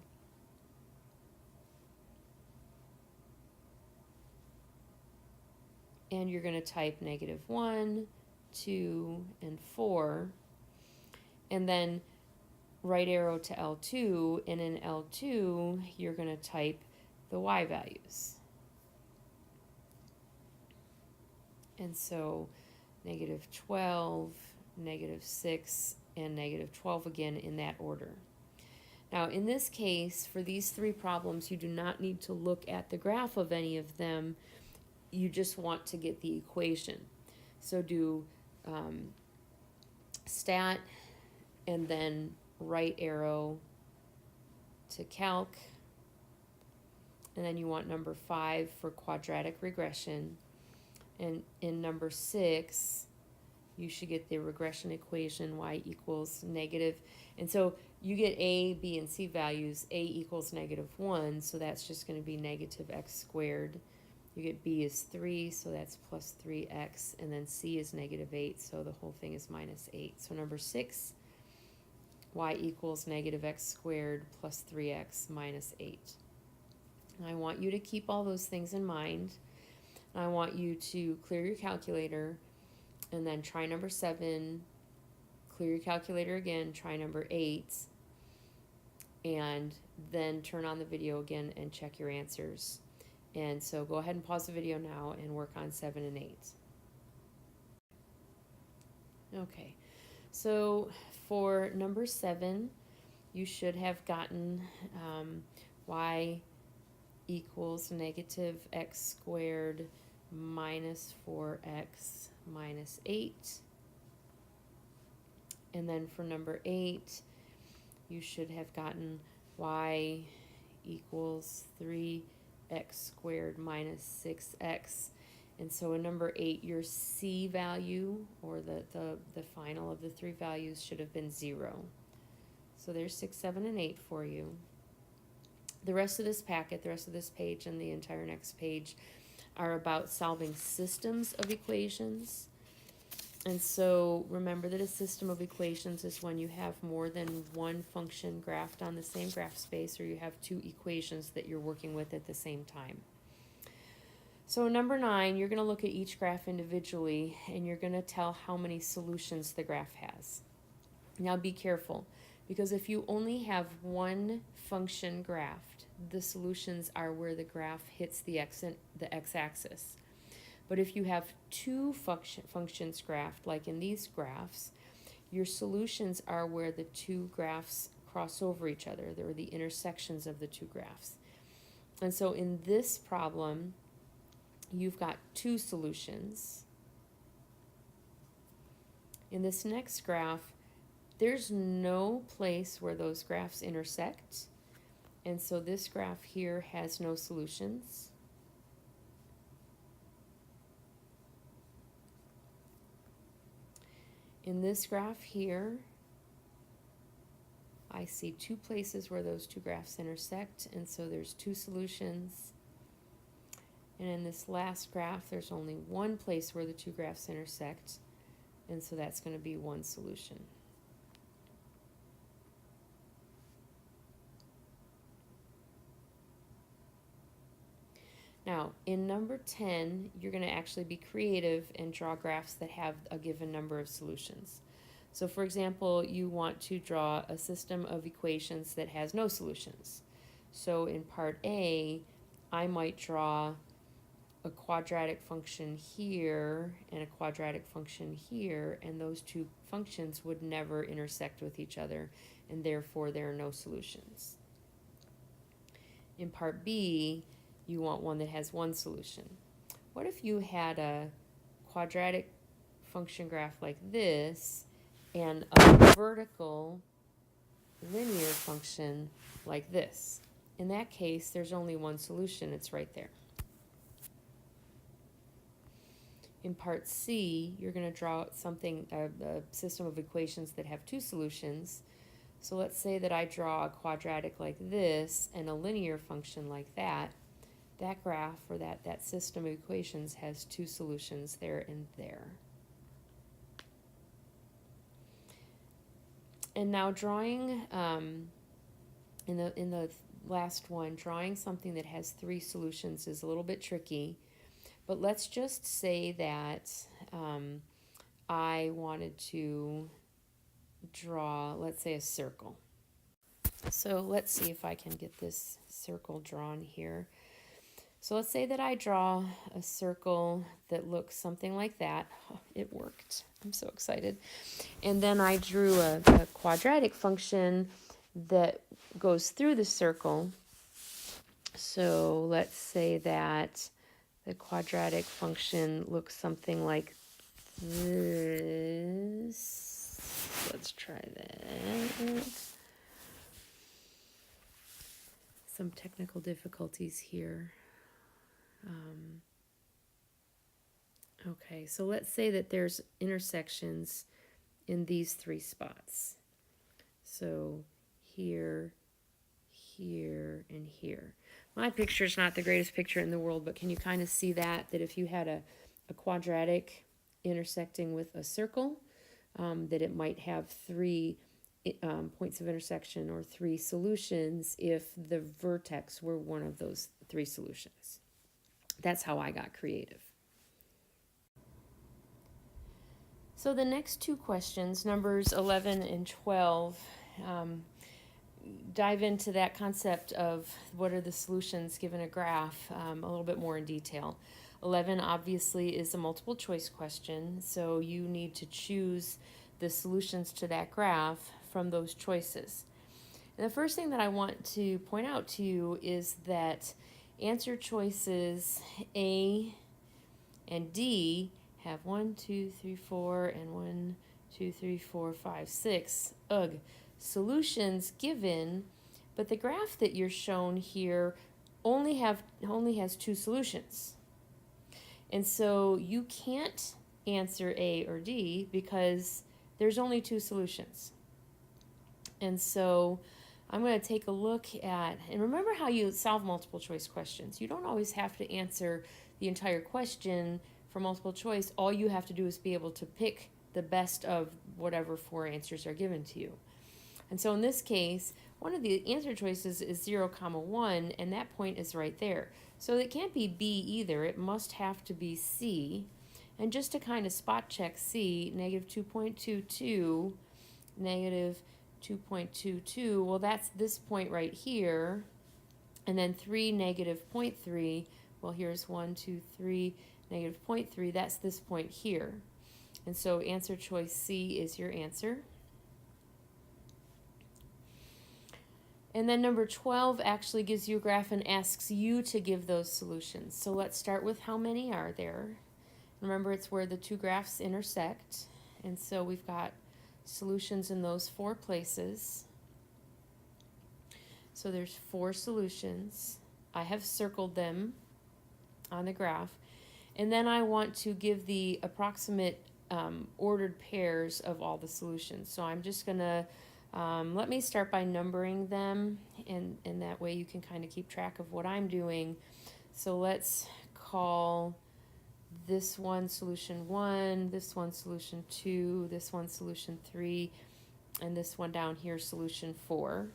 And you're going to type -1, 2, and 4. And then right arrow to L2. And in L2, you're going to type the y values. And so -12, -6, and -12 again in that order. Now, in this case, for these three problems, you do not need to look at the graph of any of them. You just want to get the equation. So do stat and then right arrow to calc. And then you want number 5 for quadratic regression. And in number 6, you should get the regression equation y equals negative. And so you get a, b, and c values. A equals -1, so that's just going to be -x squared. You get b is 3, so that's plus 3x, and then c is -8, so the whole thing is -8. So number 6, y equals -x squared plus 3x minus 8. And I want you to keep all those things in mind. And I want you to clear your calculator, and then try number 7, clear your calculator again, try number 8, and then turn on the video again and check your answers. And so go ahead and pause the video now and work on 7 and 8. Okay, so for number 7, you should have gotten y equals negative x squared minus 4x minus 8. And then for number 8, you should have gotten y equals 3x squared minus 6x. And so in number 8, your C value, or the final of the 3 values, should have been 0. So there's 6, 7, and 8 for you. The rest of this packet, the rest of this page, and the entire next page are about solving systems of equations. And so remember that a system of equations is when you have more than one function graphed on the same graph space, or you have 2 equations that you're working with at the same time. So in number 9, you're going to look at each graph individually, and you're going to tell how many solutions the graph has. Now be careful, because if you only have one function graphed, the solutions are where the graph hits the x-axis. But if you have 2 functions graphed, like in these graphs, your solutions are where the 2 graphs cross over each other. They're the intersections of the 2 graphs. And so in this problem, you've got 2 solutions. In this next graph, there's no place where those graphs intersect. And so this graph here has no solutions. In this graph here, I see 2 places where those 2 graphs intersect, and so there's 2 solutions. And in this last graph, there's only 1 place where the 2 graphs intersect, and so that's going to be 1 solution. Now, in number 10, you're going to actually be creative and draw graphs that have a given number of solutions. So, for example, you want to draw a system of equations that has no solutions. So in part A, I might draw a quadratic function here and a quadratic function here, and those 2 functions would never intersect with each other, and therefore there are no solutions. In part B, you want one that has 1 solution. What if you had a quadratic function graph like this and a vertical linear function like this? In that case, there's only 1 solution. It's right there. In part C, you're going to draw something, a system of equations that have 2 solutions. So let's say that I draw a quadratic like this and a linear function like that. That graph, or that system of equations, has 2 solutions there and there. And now drawing, in the last one, drawing something that has 3 solutions is a little bit tricky. But let's just say that I wanted to draw, let's say, a circle. So let's see if I can get this circle drawn here. So let's say that I draw a circle that looks something like that. Oh, it worked. I'm so excited. And then I drew a quadratic function that goes through the circle. So let's say that the quadratic function looks something like this. Let's try that. Some technical difficulties here. Okay, so let's say that there's intersections in these 3 spots. So here, here, and here. My picture is not the greatest picture in the world, but can you kind of see that if you had a quadratic intersecting with a circle, that it might have 3 points of intersection or 3 solutions if the vertex were one of those 3 solutions. That's how I got creative. So the next 2 questions, numbers 11 and 12, dive into that concept of what are the solutions given a graph a little bit more in detail. 11 obviously is a multiple choice question, so you need to choose the solutions to that graph from those choices. And the first thing that I want to point out to you is that answer choices A and D have 1, 2, 3, 4, and 1, 2, 3, 4, 5, 6 solutions given, but the graph that you're shown here only has 2 solutions. And so you can't answer A or D because there's only 2 solutions. And so I'm going to take a look at, and remember how you solve multiple choice questions. You don't always have to answer the entire question for multiple choice. All you have to do is be able to pick the best of whatever 4 answers are given to you. And so in this case, one of the answer choices is 0, 1, and that point is right there. So it can't be B either. It must have to be C. And just to kind of spot check C, negative 2.22, negative 2.22, well, that's this point right here. And then 3, negative 0.3, well, here's 1, 2, 3, negative 0.3, that's this point here. And so answer choice C is your answer. And then number 12 actually gives you a graph and asks you to give those solutions. So let's start with how many are there. Remember, it's where the 2 graphs intersect. And so we've got solutions in those 4 places. So there's 4 solutions. I have circled them on the graph. And then I want to give the approximate ordered pairs of all the solutions. So I'm just going to let me start by numbering them, and that way you can kind of keep track of what I'm doing. So let's call this one solution 1, this one solution 2, this one solution 3, and this one down here solution 4.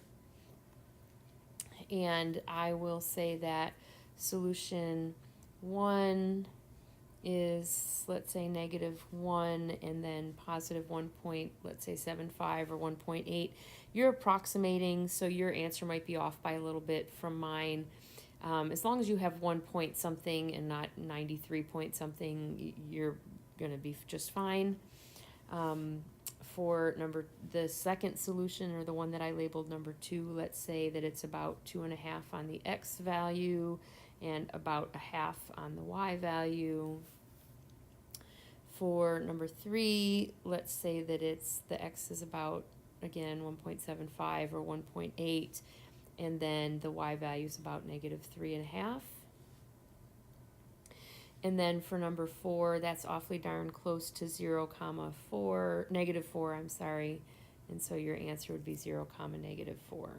And I will say that solution 1 is, let's say, negative 1, and then positive 1 point, let's say 7.5 or 1.8. You're approximating, so your answer might be off by a little bit from mine. As long as you have 1 point something and not 93 point something, you're going to be just fine. For the second solution, or the one that I labeled number 2, let's say that it's about 2.5 on the x value and about 0.5 on the y value. For number 3, let's say that the x is about, again, 1.75 or 1.8, and then the y value is about negative 3.5. And then for number 4, that's awfully darn close to 0, negative 4, I'm sorry. And so your answer would be 0, negative 4.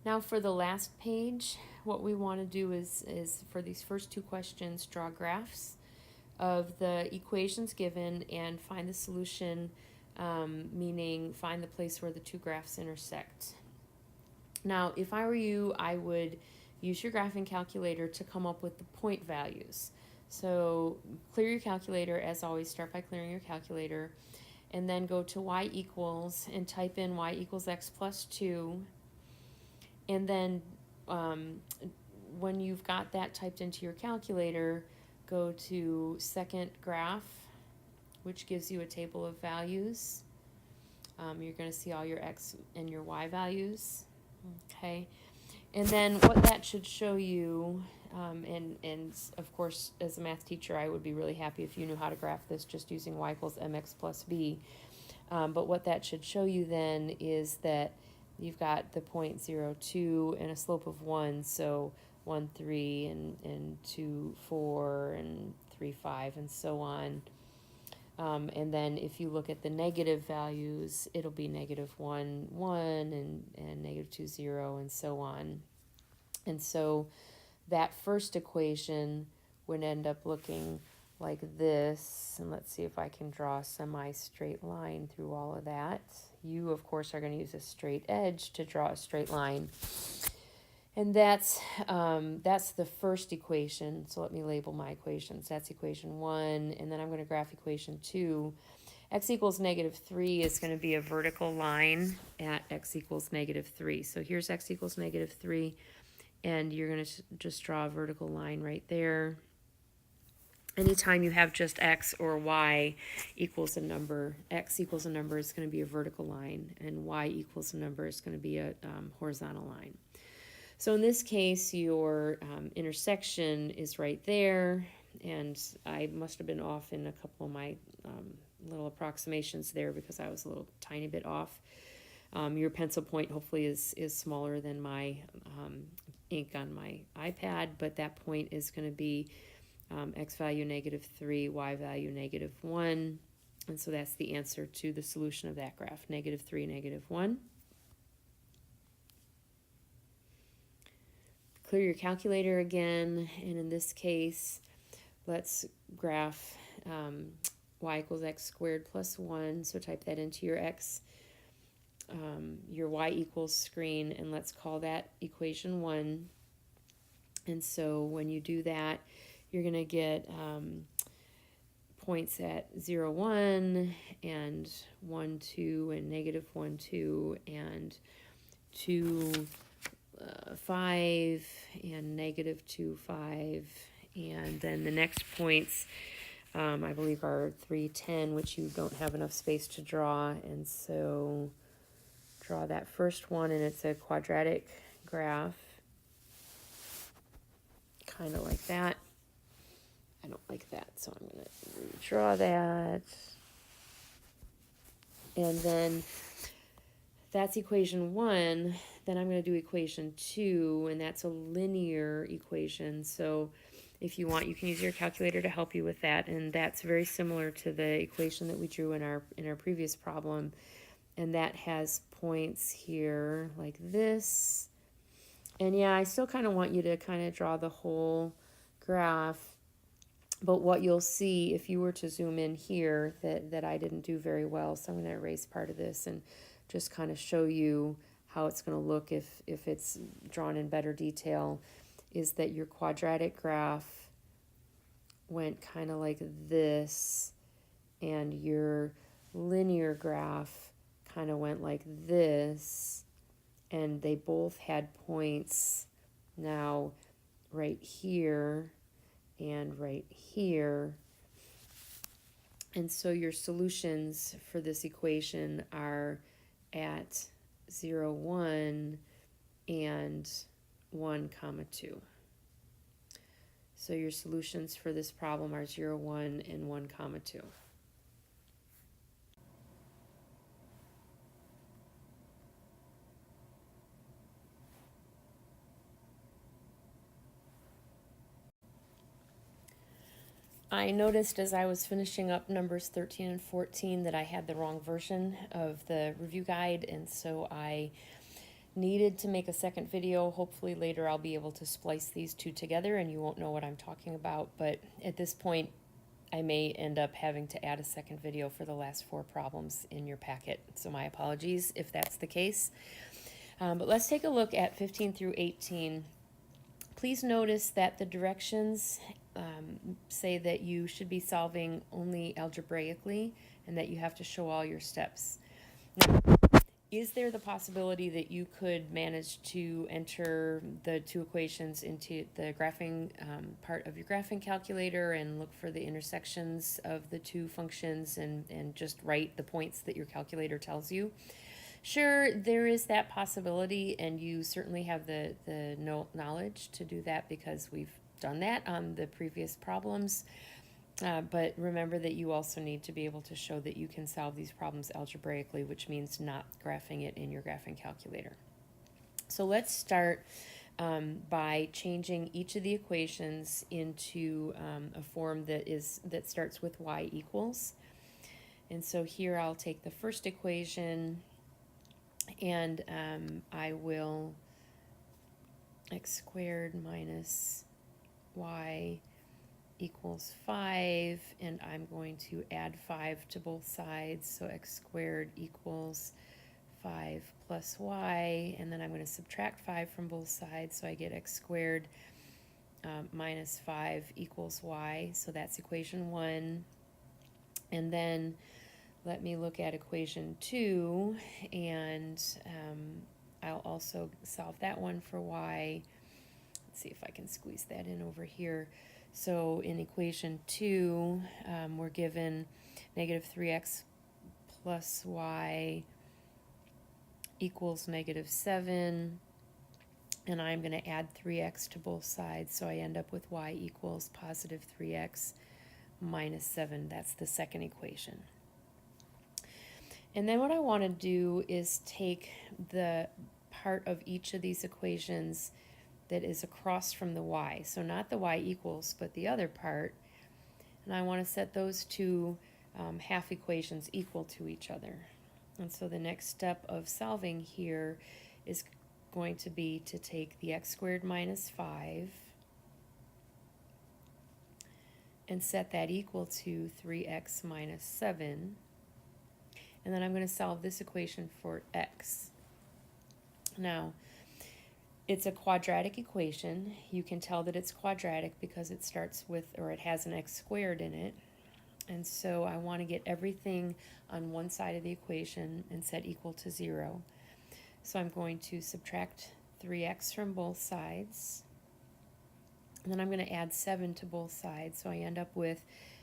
Now for the last page, what we want to do is for these first 2 questions, draw graphs of the equations given and find the solution, meaning find the place where the 2 graphs intersect. Now, if I were you, I would use your graphing calculator to come up with the point values. So clear your calculator, as always, start by clearing your calculator, and then go to y equals and type in y equals x plus 2. And then when you've got that typed into your calculator, go to second graph, which gives you a table of values. You're going to see all your x and your y values. Okay. And then what that should show you, and of course, as a math teacher, I would be really happy if you knew how to graph this just using y equals mx plus b. But what that should show you then is that you've got the point 0, 2 and a slope of 1, so 1, 3 and 2, 4 and 3, 5 and so on. And then if you look at the negative values, it'll be negative 1, 1 and negative 2, 0 and so on. And so that first equation would end up looking like this. And let's see if I can draw a semi-straight line through all of that. You, of course, are going to use a straight edge to draw a straight line. And that's the first equation. So let me label my equations. That's equation 1, and then I'm going to graph equation 2. X equals -3 is going to be a vertical line at x equals -3. So here's x equals -3, and you're going to just draw a vertical line right there. Anytime you have just x or y equals a number, x equals a number is going to be a vertical line, and y equals a number is going to be a horizontal line. So in this case, your intersection is right there, and I must have been off in a couple of my little approximations there because I was a little tiny bit off. Your pencil point hopefully is smaller than my ink on my iPad, but that point is going to be x value -3, y value -1, and so that's the answer to the solution of that graph, -3, -1. Clear your calculator again, and in this case, let's graph y equals x squared plus 1. So type that into your your y equals screen, and let's call that equation 1. And so when you do that, you're going to get points at 0, 1, and 1, 2, and -1, 2, and 2, 5, and -2, 5, and then the next points I believe are 3, 10, which you don't have enough space to draw, and so draw that first one, and it's a quadratic graph, kind of like that. I don't like that, so I'm going to redraw that, and then that's equation 1. Then I'm going to do equation 2, and that's a linear equation. So if you want, you can use your calculator to help you with that, and that's very similar to the equation that we drew in our previous problem. And that has points here like this. And yeah, I still kind of want you to kind of draw the whole graph. But what you'll see if you were to zoom in here that I didn't do very well, so I'm going to erase part of this and just kind of show you how it's going to look if it's drawn in better detail, is that your quadratic graph went kind of like this, and your linear graph kind of went like this, and they both had points now right here and right here. And so your solutions for this equation are at 0, 1, and 1, 2. So your solutions for this problem are 0, 1, and 1, 2. I noticed as I was finishing up numbers 13 and 14 that I had the wrong version of the review guide, and so I needed to make a second video. Hopefully later I'll be able to splice these two together and you won't know what I'm talking about, but at this point I may end up having to add a second video for the last 4 problems in your packet, so my apologies if that's the case. But let's take a look at 15 through 18. Please notice that the directions say that you should be solving only algebraically and that you have to show all your steps. Now, is there the possibility that you could manage to enter the 2 equations into the graphing part of your graphing calculator and look for the intersections of the 2 functions and just write the points that your calculator tells you? Sure, there is that possibility, and you certainly have the knowledge to do that because we've done that on the previous problems. But remember that you also need to be able to show that you can solve these problems algebraically, which means not graphing it in your graphing calculator. So let's start by changing each of the equations into a form that starts with y equals. And so here I'll take the first equation, and I will x squared minus y equals 5, and I'm going to add 5 to both sides, so x squared equals 5 plus y, and then I'm going to subtract 5 from both sides, so I get x squared minus 5 equals y. So that's equation 1. And then let me look at equation 2, and I'll also solve that one for y. Let's see if I can squeeze that in over here. So in equation 2, we're given negative 3x plus y equals negative 7. And I'm going to add 3x to both sides, so I end up with y equals positive 3x minus 7. That's the second equation. And then what I want to do is take the part of each of these equations that is across from the y. So not the y equals, but the other part. And I want to set those two half equations equal to each other. And so the next step of solving here is going to be to take the x squared minus 5 and set that equal to 3x minus 7. And then I'm going to solve this equation for x. Now, it's a quadratic equation. You can tell that it's quadratic because it starts with, or it has an x squared in it. And so I want to get everything on one side of the equation and set equal to 0. So I'm going to subtract 3x from both sides. And then I'm going to add 7 to both sides. So I end up with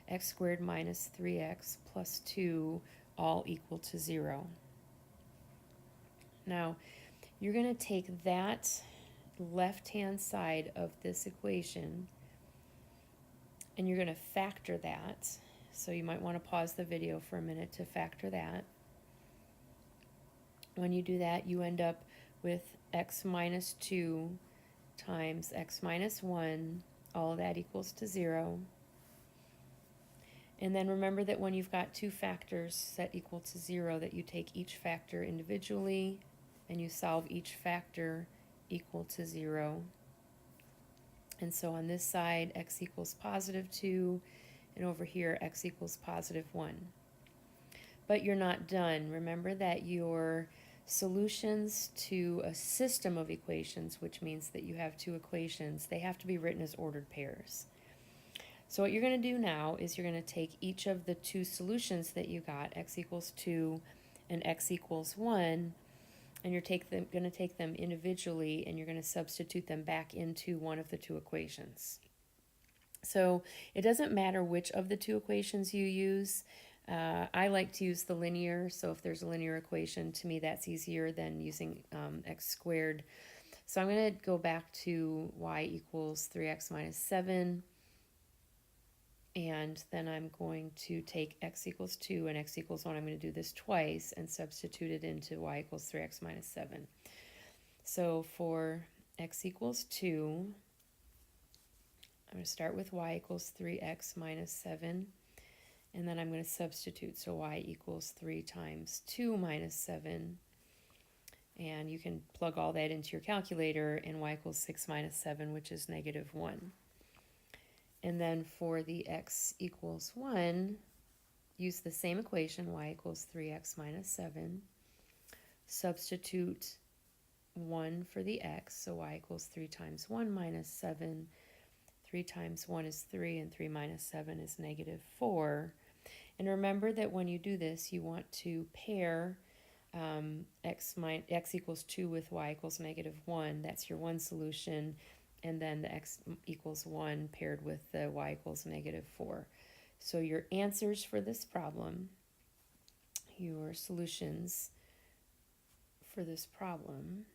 x squared minus 3x plus 2 all equal to 0. Now, you're going to take that left-hand side of this equation and you're going to factor that. So you might want to pause the video for a minute to factor that. When you do that, you end up with x minus 2 times x minus 1. All of that equals to 0. And then remember that when you've got two factors set equal to 0, that you take each factor individually and you solve each factor equal to 0. And so on this side, x equals positive 2, and over here, x equals positive 1. But you're not done. Remember that your solutions to a system of equations, which means that you have two equations, they have to be written as ordered pairs. So what you're going to do now is you're going to take each of the two solutions that you got, x equals 2 and x equals 1, and you're going to take them individually and you're going to substitute them back into one of the two equations. So it doesn't matter which of the two equations you use. I like to use the linear, so if there's a linear equation, to me that's easier than using x squared. So I'm going to go back to y equals 3x minus 7, and then I'm going to take x equals 2 and x equals 1. I'm going to do this twice and substitute it into y equals 3x minus 7. So for x equals 2, I'm going to start with y equals 3x minus 7. And then I'm going to substitute, so y equals 3 times 2 minus 7. And you can plug all that into your calculator, and y equals 6 minus 7, which is negative 1. And then for the x equals 1, use the same equation, y equals 3x minus 7. Substitute 1 for the x, so y equals 3 times 1 minus 7. 3 times 1 is 3, and 3 minus 7 is negative 4. And remember that when you do this, you want to pair x equals 2 with y equals negative 1. That's your one solution. And then the x equals 1 paired with the y equals negative 4. So your answers for this problem, your solutions for this problem,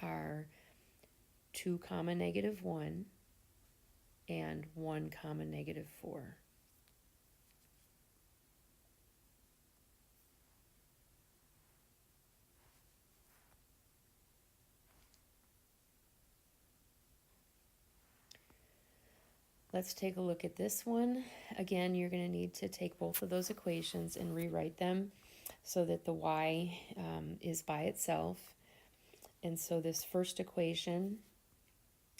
are 2 comma negative 1 and 1 comma negative 4. Let's take a look at this one. Again, you're going to need to take both of those equations and rewrite them so that the y is by itself. And so this first equation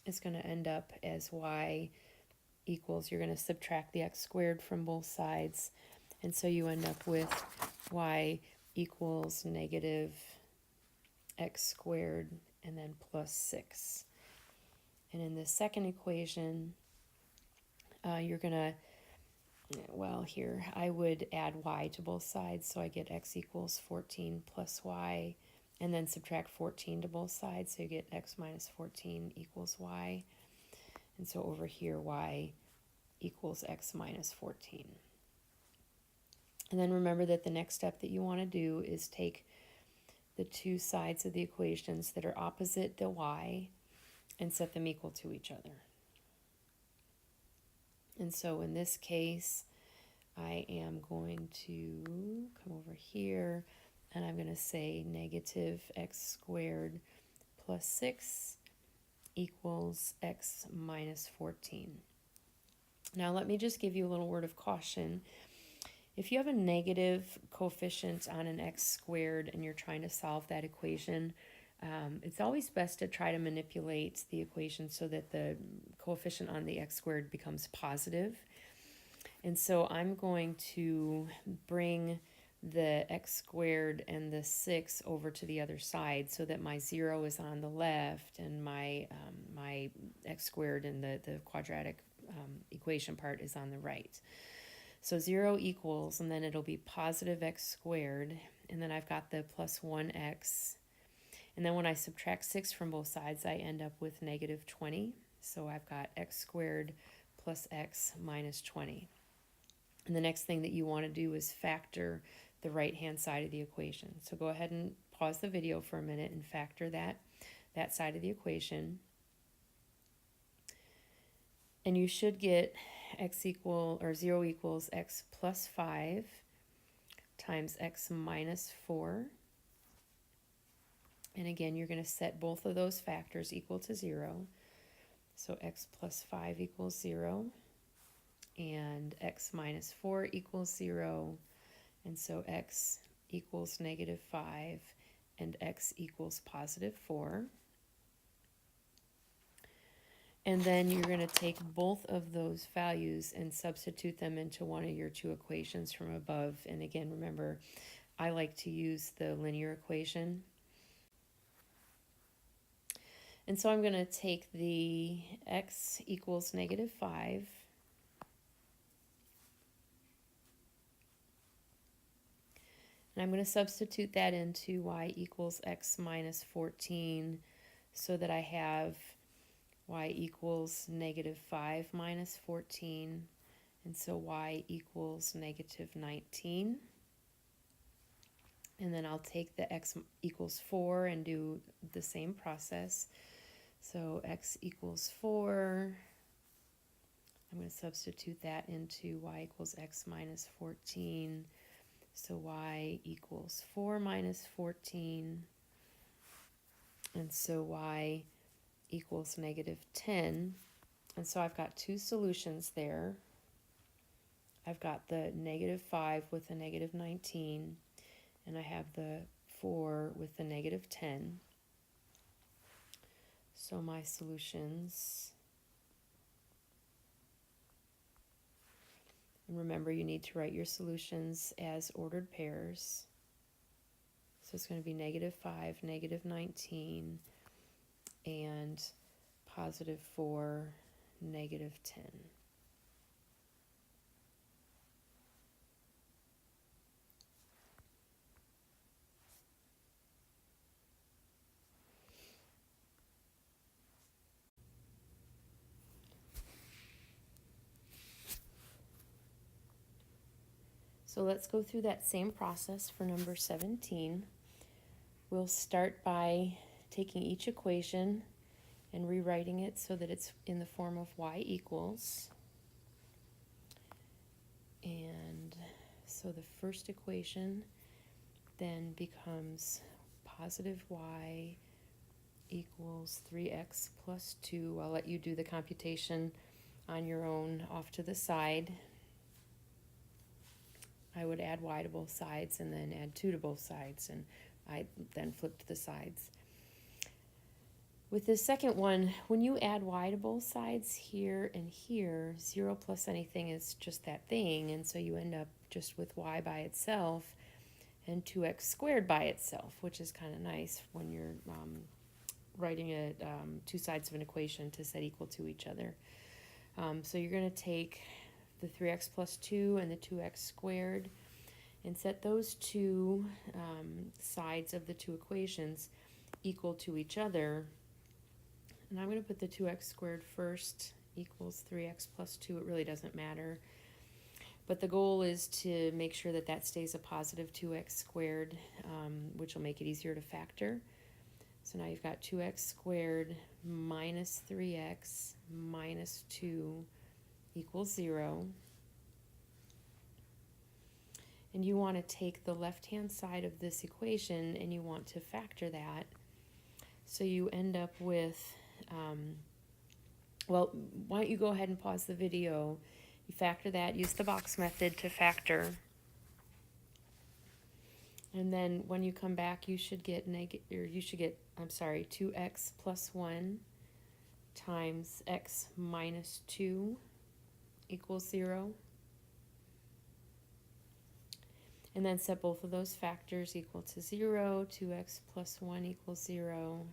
is going to end up as y equals, you're going to subtract the x squared from both sides, And so you end up with y equals negative x squared and then plus 6. And in the second equation, you're going to, well, here, I would add y to both sides, so I get x equals 14 plus y, and then subtract 14 to both sides, so you get x minus 14 equals y. And so over here, y equals x minus 14. And then remember that the next step that you want to do is take the two sides of the equations that are opposite the y and set them equal to each other. And so in this case, I am going to come over here and I'm going to say negative x squared plus 6 equals x minus 14. Now let me just give you a little word of caution. If you have a negative coefficient on an x squared and you're trying to solve that equation, it's always best to try to manipulate the equation so that the coefficient on the x squared becomes positive. And so I'm going to bring the x squared and the 6 over to the other side so that my 0 is on the left and my x squared and the quadratic equation part is on the right. So 0 equals, and then it'll be positive x squared, and then I've got the plus 1x. And then when I subtract 6 from both sides, I end up with negative 20. So I've got x squared plus x minus 20. And the next thing that you want to do is factor the right-hand side of the equation. So go ahead and pause the video for a minute and factor that side of the equation. And you should get x equal, or 0 equals x plus 5 times x minus 4. And again, you're going to set both of those factors equal to 0. So x plus 5 equals 0. And x minus 4 equals 0. And so x equals negative 5 and x equals positive 4. And then you're going to take both of those values and substitute them into one of your two equations from above. And again, remember, I like to use the linear equation. And so I'm going to take the x equals negative 5. And I'm going to substitute that into y equals x minus 14 so that I have y equals negative 5 minus 14, and so y equals negative 19. And then I'll take the x equals 4 and do the same process. So x equals 4, I'm going to substitute that into y equals x minus 14. So y equals 4 minus 14, and so y equals negative 10. And so I've got two solutions there. I've got the negative 5 with the negative 19, and I have the 4 with the negative 10. So my solutions, and remember you need to write your solutions as ordered pairs. So it's going to be negative 5, negative 19, and positive 4, negative 10. So let's go through that same process for number 17. We'll start by taking each equation and rewriting it so that it's in the form of y equals. And so the first equation then becomes positive y equals 3x plus 2. I'll let you do the computation on your own off to the side. I would add y to both sides and then add 2 to both sides, and I then flipped the sides. With the second one, when you add y to both sides here and here, 0 plus anything is just that thing, and so you end up just with y by itself, and 2x squared by itself, which is kind of nice when you're writing two sides of an equation to set equal to each other. So you're going to take the 3x plus 2 and the 2x squared and set those two sides of the two equations equal to each other. And I'm going to put the 2x squared first, equals 3x plus 2. It really doesn't matter. But the goal is to make sure that that stays a positive 2x squared, which will make it easier to factor. So now you've got 2x squared minus 3x minus 2 equals 0. And you want to take the left-hand side of this equation and you want to factor that. So you end up with, well, why don't you go ahead and pause the video. You factor that, use the box method to factor. And then when you come back, you should get 2x plus 1 times x minus 2 equals 0. And then set both of those factors equal to 0. 2x plus 1 equals 0.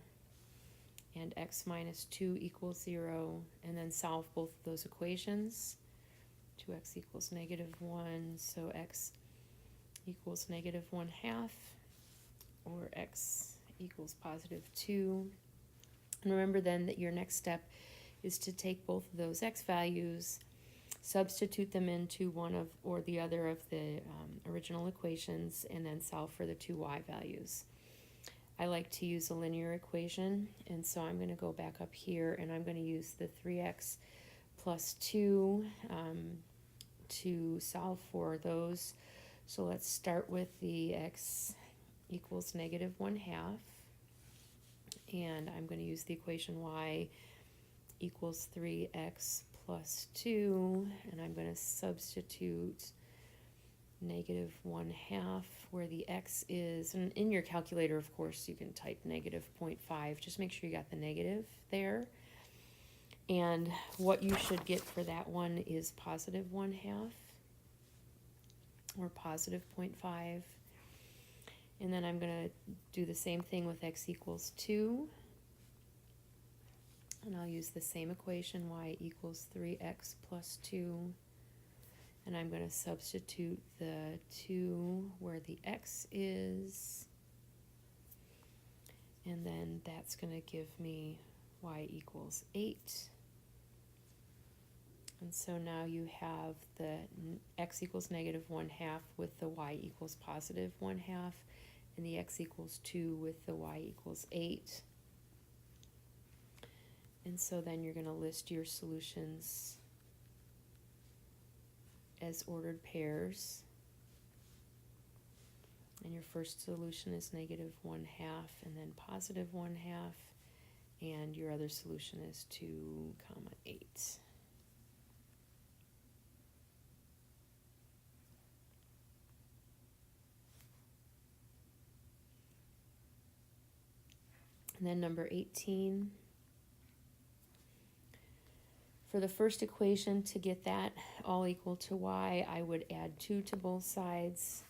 And x minus 2 equals 0. And then solve both of those equations. 2x equals negative 1, so x equals negative 1/2, or x equals positive 2. And remember then that your next step is to take both of those x values, substitute them into one of or the other of the original equations, and then solve for the two y values. I like to use a linear equation, and so I'm going to go back up here and I'm going to use the 3x plus 2 to solve for those. So let's start with the x equals negative 1/2, and I'm going to use the equation y equals 3x plus 2, and I'm going to substitute negative 1/2 where the x is, and in your calculator, of course, you can type negative 0.5. Just make sure you got the negative there. And what you should get for that one is positive 1/2 or positive 0.5. And then I'm going to do the same thing with x equals 2. And I'll use the same equation, y equals 3x plus 2. And I'm going to substitute the 2 where the x is. And then that's going to give me y equals 8. And so now you have the x equals negative 1/2 with the y equals positive 1/2, and the x equals 2 with the y equals 8. And so then you're going to list your solutions as ordered pairs. And your first solution is negative 1/2 and then positive 1/2. And your other solution is 2, 8. And then number 18. For the first equation, to get that all equal to y, I would add 2 to both sides.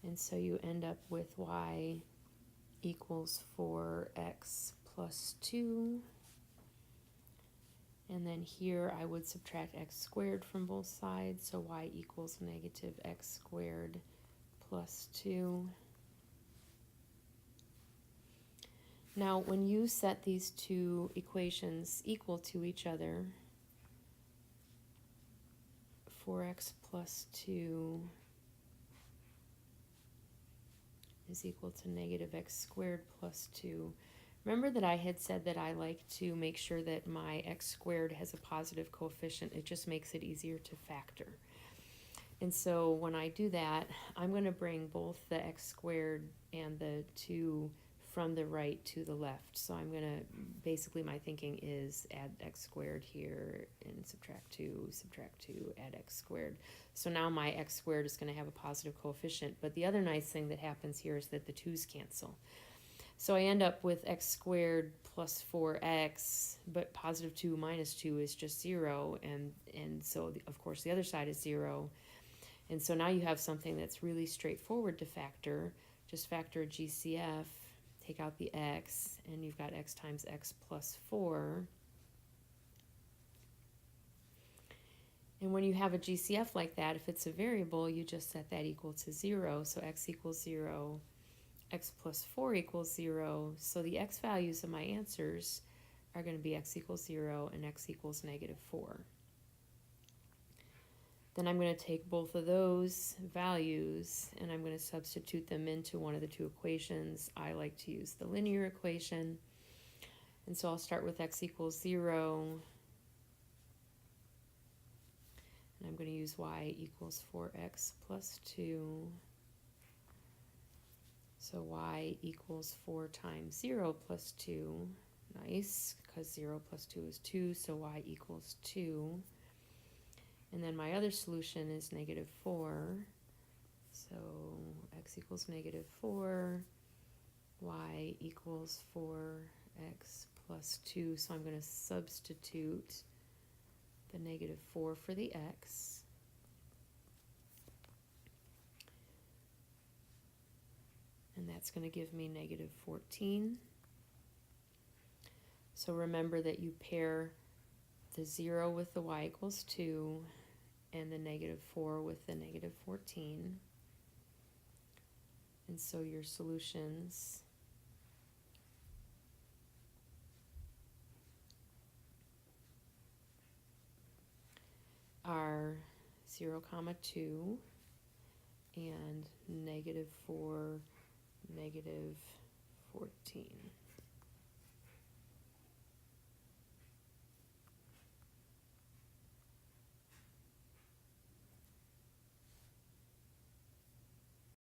And so you end up with y equals 4x plus 2. And then here I would subtract x squared from both sides, so y equals negative x squared plus 2. Now, when you set these two equations equal to each other, 4x plus 2 is equal to negative x squared plus 2. Remember that I had said that I like to make sure that my x squared has a positive coefficient. It just makes it easier to factor. And so when I do that, I'm going to bring both the x squared and the 2 from the right to the left. So I'm going to, basically my thinking is add x squared here and subtract 2, add x squared. So now my x squared is going to have a positive coefficient. But the other nice thing that happens here is that the 2's cancel. So I end up with x squared plus 4x, but positive 2 minus 2 is just 0. And so, of course, the other side is 0. And so now you have something that's really straightforward to factor. Just factor a GCF, take out the x, and you've got x times x plus 4. And when you have a GCF like that, if it's a variable, you just set that equal to 0. So x equals 0, x plus 4 equals 0. So the x values of my answers are going to be x equals 0 and x equals negative 4. Then I'm going to take both of those values and I'm going to substitute them into one of the two equations. I like to use the linear equation. And so I'll start with x equals 0. And I'm going to use y equals 4x plus 2. So y equals 4 times 0 plus 2. Nice, because 0 plus 2 is 2, so y equals 2. And then my other solution is negative 4. So x equals negative 4. Y equals 4x plus 2. So I'm going to substitute the negative 4 for the x. And that's going to give me negative 14. So remember that you pair the 0 with the y equals 2 and the negative 4 with the negative 14. And so your solutions are 0, 2 and negative 4, negative 14.